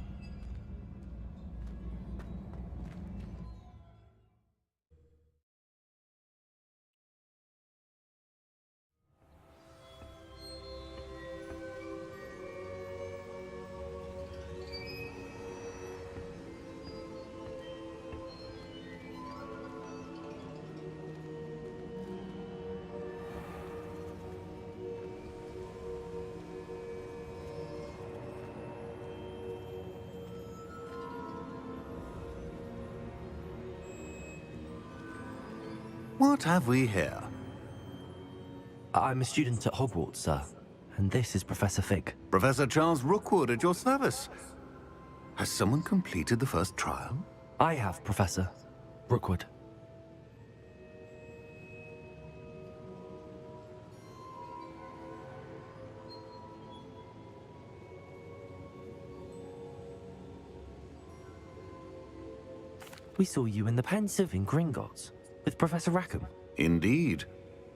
What have we here? I'm a student at Hogwarts, sir. And this is Professor Fig. Professor Charles Rookwood at your service. Has someone completed the first trial? I have, Professor Rookwood. We saw you in the Pensive in Gringotts with Professor Rackham. Indeed.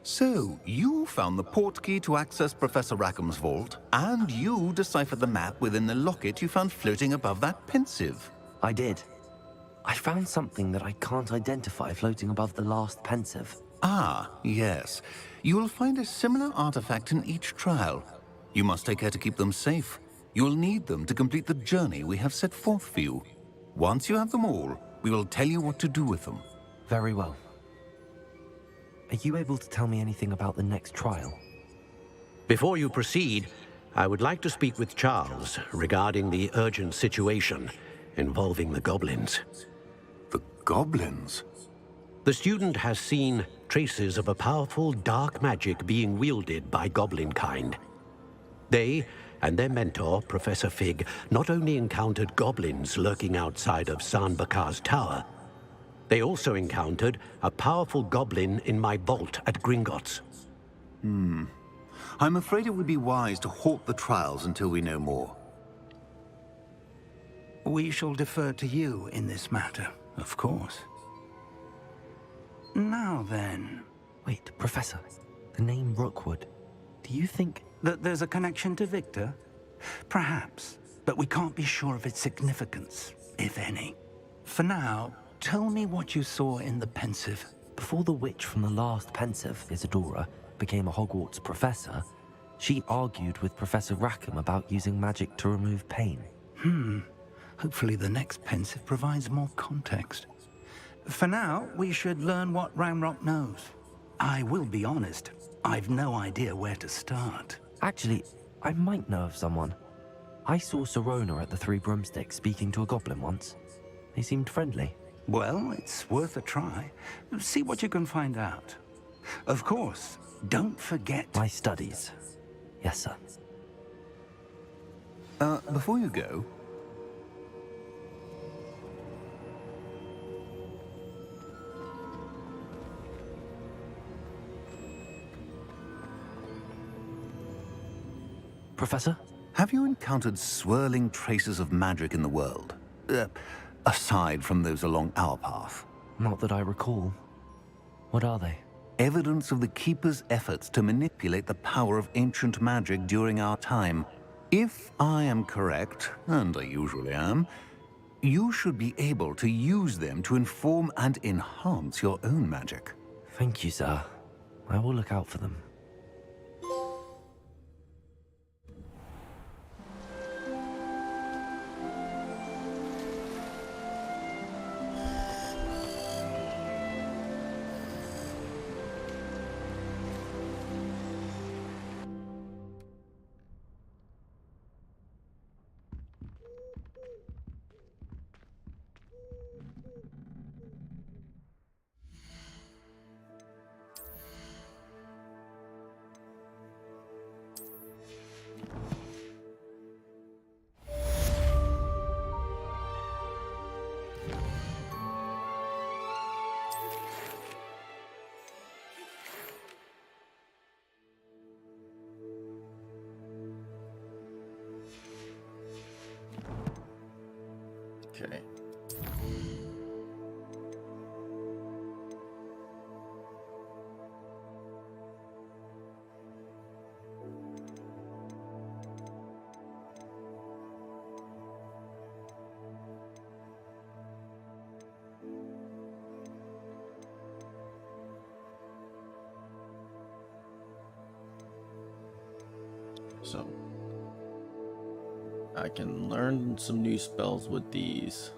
So, you found the portkey to access Professor Rackham's vault, and you deciphered the map within the locket you found floating above that Pensive. I did. I found something that I can't identify floating above the last Pensive. Ah, yes. You will find a similar artifact in each trial. You must take care to keep them safe. You will need them to complete the journey we have set forth for you. Once you have them all, we will tell you what to do with them. Very well. Are you able to tell me anything about the next trial? Before you proceed, I would like to speak with Charles regarding the urgent situation involving the goblins. The goblins? The student has seen traces of a powerful dark magic being wielded by goblin kind. They and their mentor, Professor Fig, not only encountered goblins lurking outside of San Bakar's tower, they also encountered a powerful goblin in my vault at Gringotts. I'm afraid it would be wise to halt the trials until we know more. We shall defer to you in this matter, of course. Now then... Wait, Professor. The name Rookwood. Do you think... that there's a connection to Victor? Perhaps, but we can't be sure of its significance, if any. For now, tell me what you saw in the Pensive. Before the witch from the last Pensive, Isadora, became a Hogwarts professor, she argued with Professor Rackham about using magic to remove pain. Hopefully the next Pensive provides more context. For now, we should learn what Ramrock knows. I will be honest, I've no idea where to start. Actually, I might know of someone. I saw Sirona at the Three Broomsticks speaking to a goblin once. They seemed friendly. Well, it's worth a try. See what you can find out. Of course, don't forget... my studies. Yes, sir. Before you go... Professor? Have you encountered swirling traces of magic in the world? Aside from those along our path? Not that I recall. What are they? Evidence of the Keeper's efforts to manipulate the power of ancient magic during our time. If I am correct, and I usually am, you should be able to use them to inform and enhance your own magic. Thank you, sir. I will look out for them. Okay. So I can learn some new spells with these.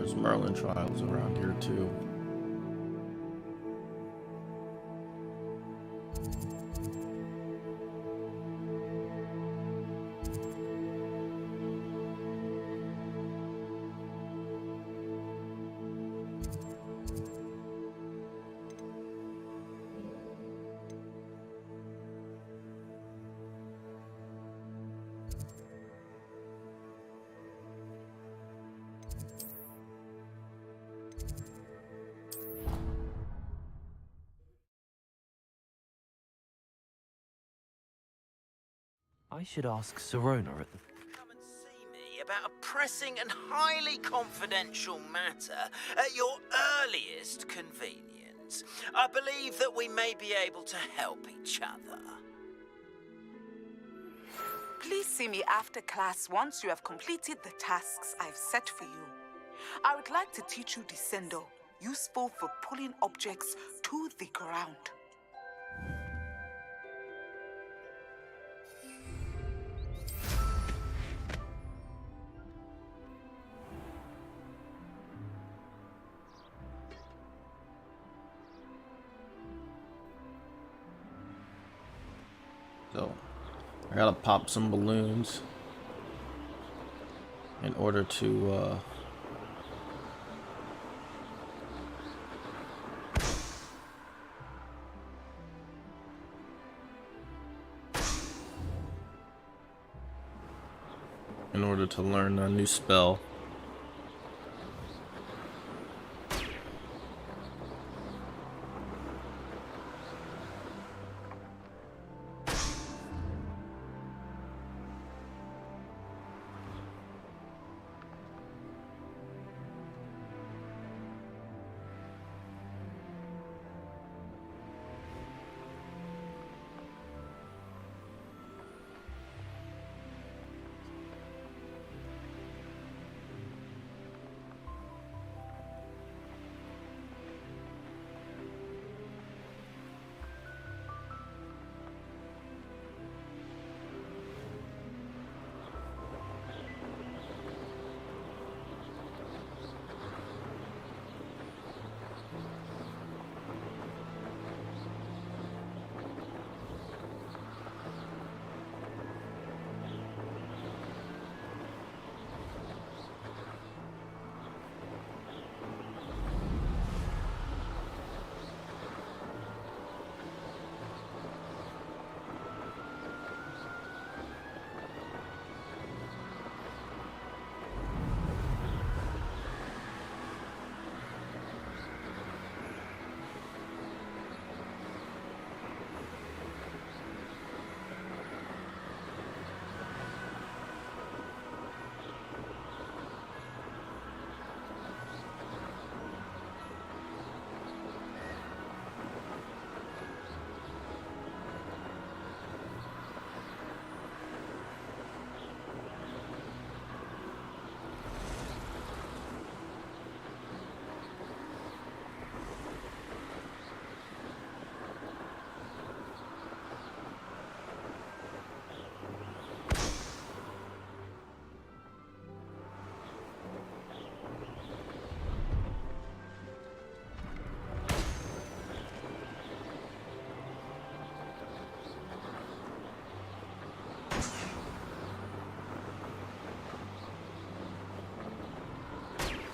There's Merlin trials around here too. I should ask Serona at the... Come and see me about a pressing and highly confidential matter at your earliest convenience. I believe that we may be able to help each other. Please see me after class once you have completed the tasks I've set for you. I would like to teach you Descendo, useful for pulling objects to the ground. So, I gotta pop some balloons in order to learn a new spell.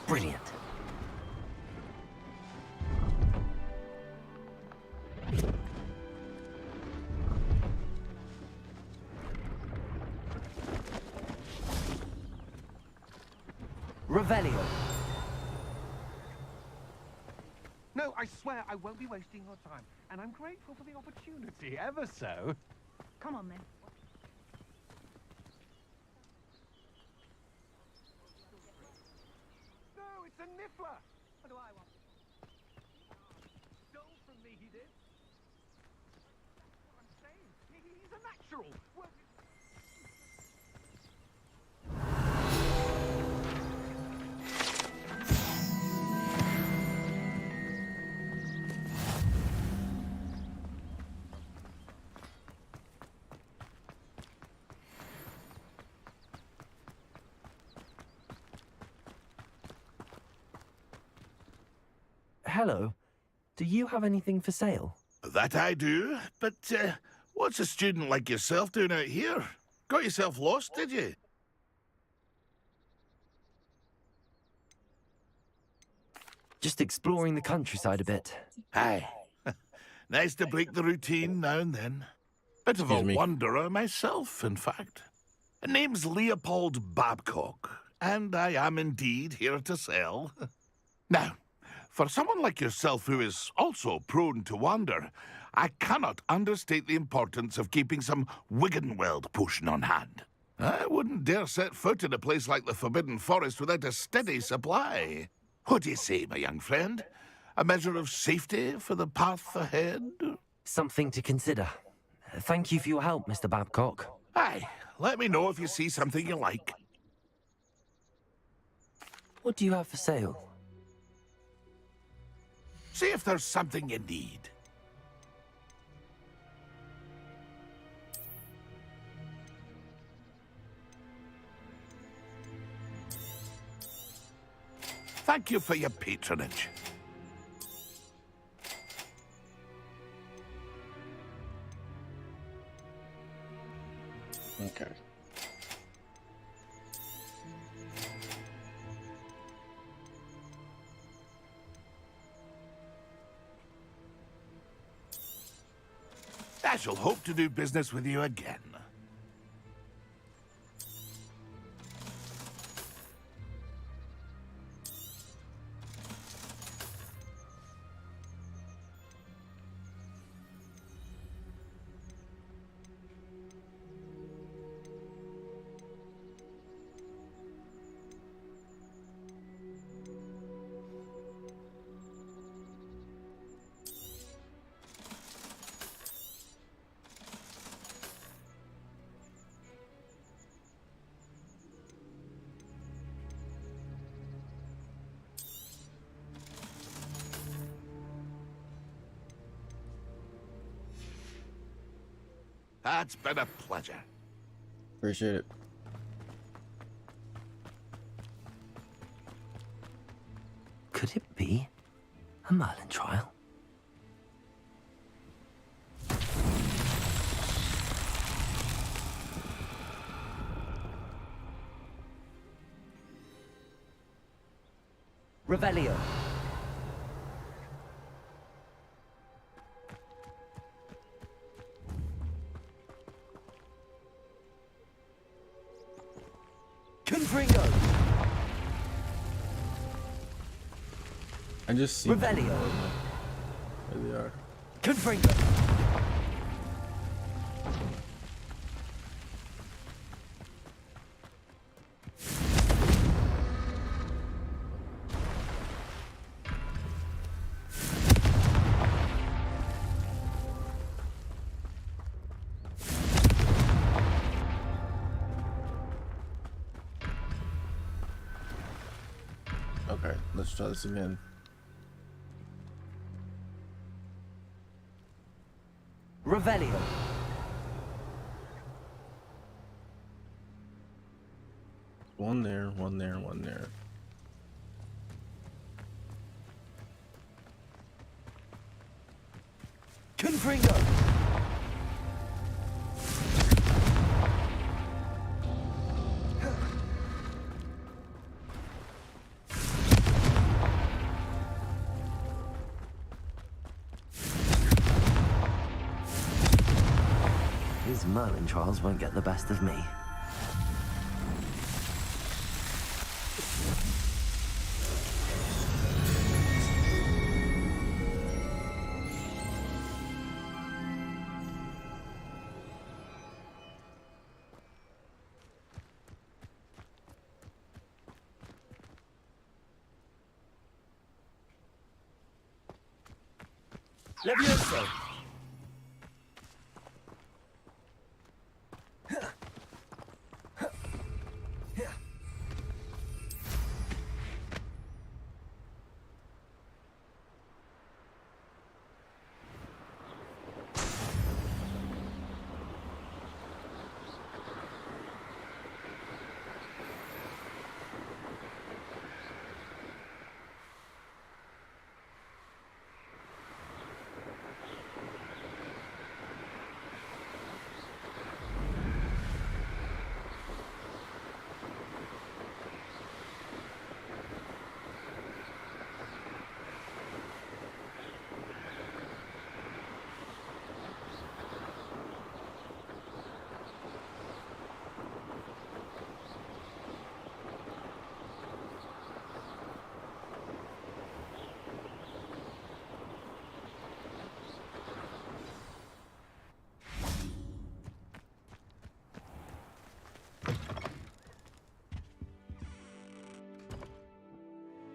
Brilliant. Revelio. No, I swear I won't be wasting your time. And I'm grateful for the opportunity, ever so. Come on, then. No, it's a niffler! What do I want? Stole from me, he did. That's what I'm saying. He's a natural. Well, hello. Do you have anything for sale? That I do, but what's a student like yourself doing out here? Got yourself lost, did you? Just exploring the countryside a bit. Aye. Nice to break the routine now and then. Bit of a wanderer myself, in fact. Name's Leopold Babcock, and I am indeed here to sell. Now, for someone like yourself who is also prone to wander, I cannot understate the importance of keeping some Wiggenweld potion on hand. I wouldn't dare set foot in a place like the Forbidden Forest without a steady supply. What do you say, my young friend? A measure of safety for the path ahead? Something to consider. Thank you for your help, Mr. Babcock. Aye, let me know if you see something you like. What do you have for sale? See if there's something you need. Thank you for your patronage. Okay. I shall hope to do business with you again. That's been a pleasure. Appreciate it. Could it be a Merlin trial? Revelio. Confringo. I just see Revelio. There they are. Confringo. Okay, let's try this again. Revelio. One there, one there, one there. Confringo. These Merlin trials won't get the best of me. Levioso.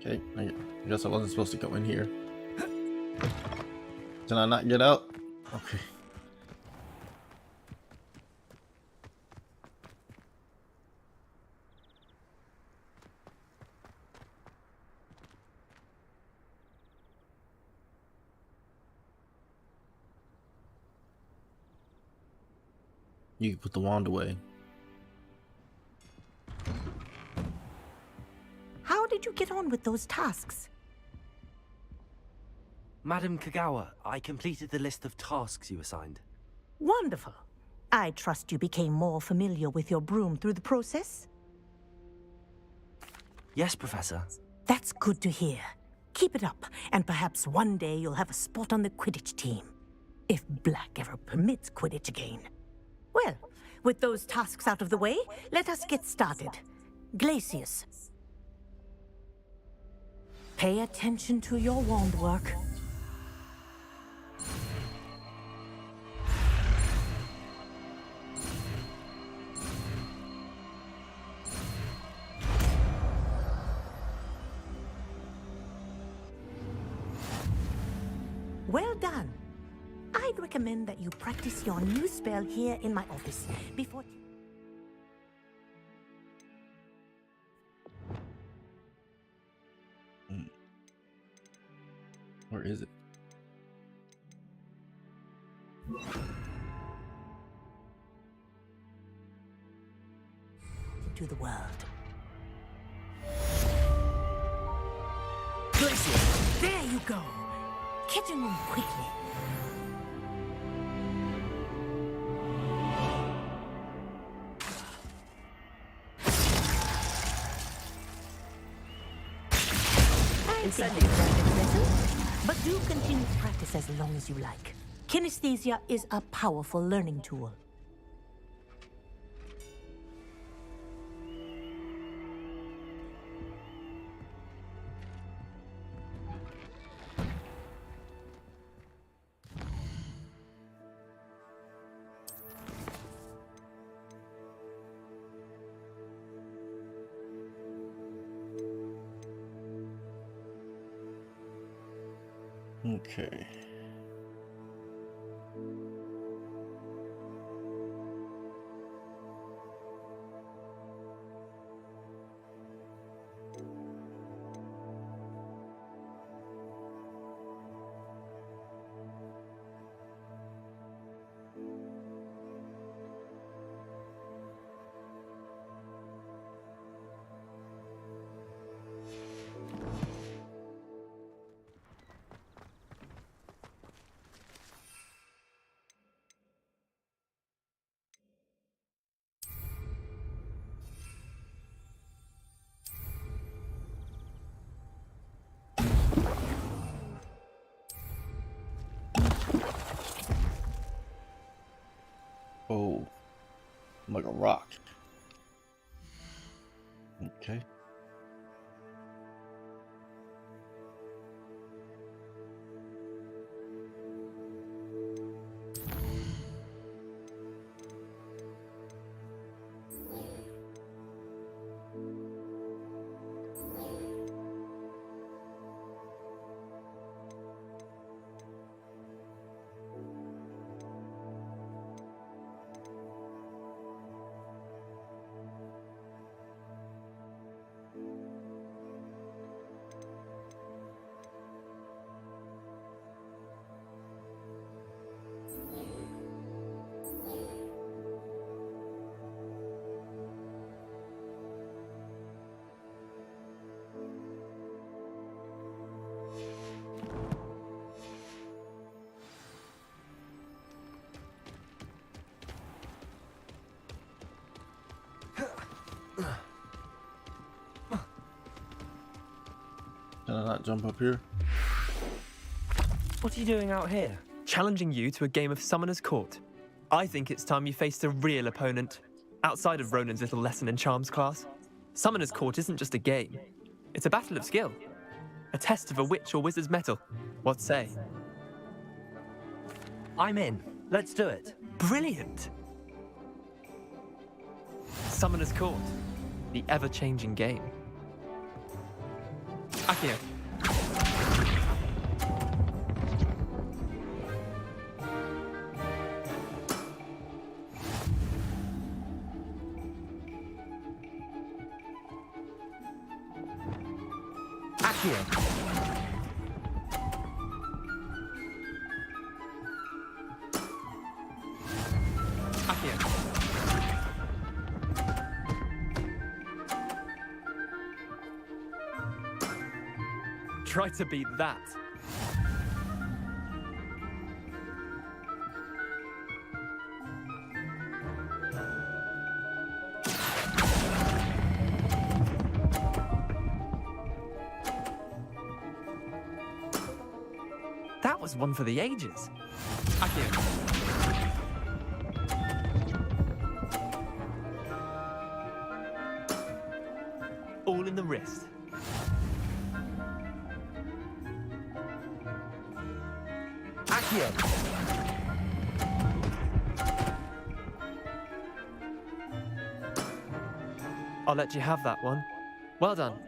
Okay, I guess I wasn't supposed to go in here. Did I not get out? Okay. You can put the wand away. How did you get on with those tasks? Madam Kagawa, I completed the list of tasks you assigned. Wonderful. I trust you became more familiar with your broom through the process? Yes, Professor. That's good to hear. Keep it up, and perhaps one day you'll have a spot on the Quidditch team. If Black ever permits Quidditch again. Well, with those tasks out of the way, let us get started. Glacius. Pay attention to your wand work. Well done. I'd recommend that you practice your new spell here in my office before... Where is it? ...into the world. There you go. Catching them quickly. But do continue to practice as long as you like. Kinesthesia is a powerful learning tool. Okay. Oh, like a rock. Okay. Can I not jump up here? What are you doing out here? Challenging you to a game of Summoner's Court. I think it's time you faced a real opponent, outside of Ronan's little lesson in charms class. Summoner's Court isn't just a game. It's a battle of skill. A test of a witch or wizard's mettle. What say? I'm in. Let's do it. Brilliant! Summoner's Court. The ever-changing game. Accio. Accio. Try to beat that. That was one for the ages. Accio. All in the wrist. Accio. I'll let you have that one. Well done.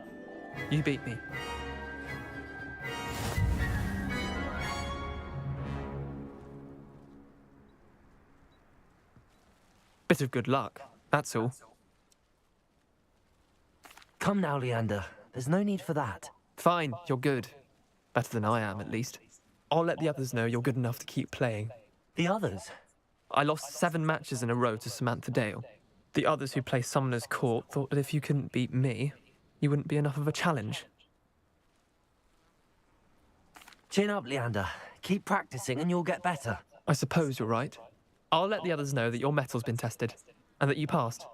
You beat me. Bit of good luck, that's all. Come now, Leander. There's no need for that. Fine, you're good. Better than I am, at least. I'll let the others know you're good enough to keep playing. The others? I lost 7 matches in a row to Samantha Dale. The others who play Summoner's Court thought that if you couldn't beat me, you wouldn't be enough of a challenge. Chin up, Leander. Keep practicing and you'll get better. I suppose you're right. I'll let the others know that your metal's been tested, and that you passed.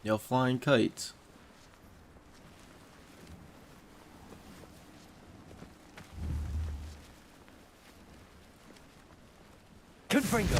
Yo, flying kites. Confringo.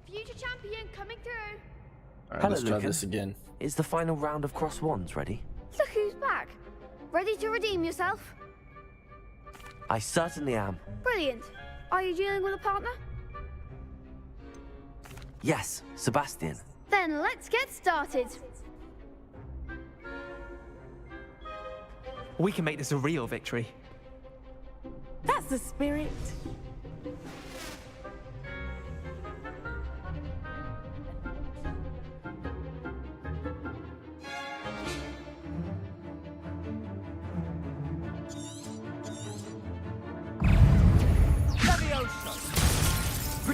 Future champion coming through. Alright, let's try this again. Is the final round of Cross Wands ready? Look who's back. Ready to redeem yourself? I certainly am. Brilliant. Are you dealing with a partner? Yes, Sebastian. Then let's get started. We can make this a real victory. That's the spirit.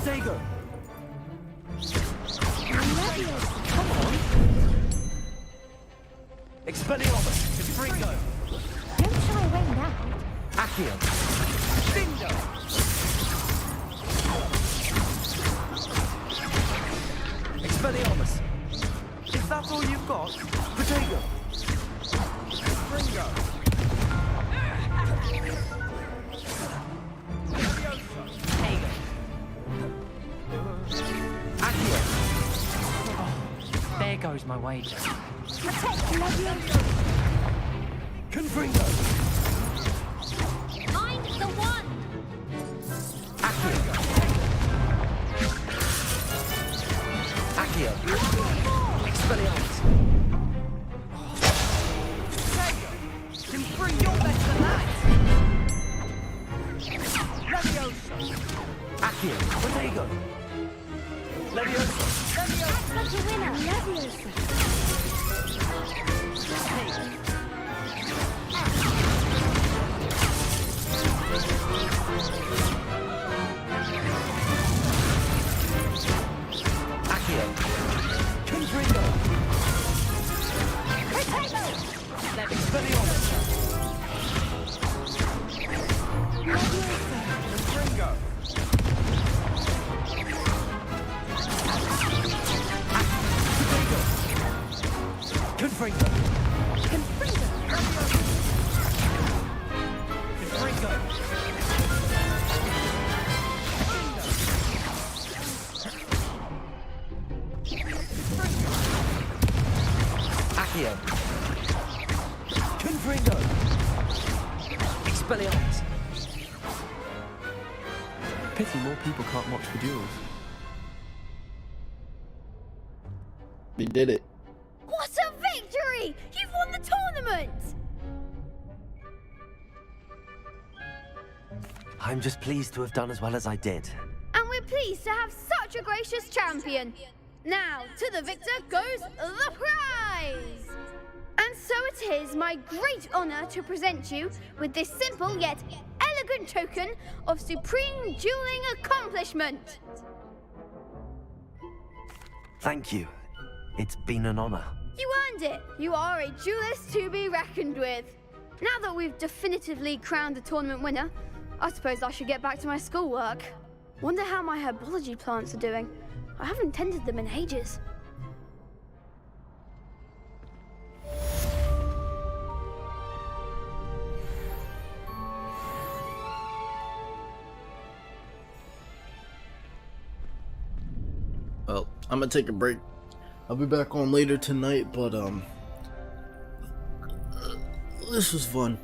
Protego! Come on! Expelliarmus! Confringo! Don't shy away now. Accio! Bingo! Expelliarmus! Is that all you've got? Protego! Confringo! Accio! There goes my wager. Confringo! Mind the one! Accio! Accio! Expelliarmus! Confringo, you're better than that! Leviosa! Accio! Protego! Leviosa! That's a winner! Leviosa! Accio! Confringo! Expelliarmus! Confringo! Confringo! Confringo! Confringo! Accio! Confringo! Expelliarmus! Pity more people can't watch the duels. We did it. What a victory! You've won the tournament! I'm just pleased to have done as well as I did. And we're pleased to have such a gracious champion. Now, to the victor goes the prize! And so it is my great honor to present you with this simple yet elegant token of supreme dueling accomplishment. Thank you. It's been an honor. You earned it. You are a duelist to be reckoned with. Now that we've definitively crowned the tournament winner, I suppose I should get back to my schoolwork. Wonder how my herbology plants are doing. I haven't tended them in ages. Well, I'm gonna take a break. I'll be back on later tonight, but this was fun.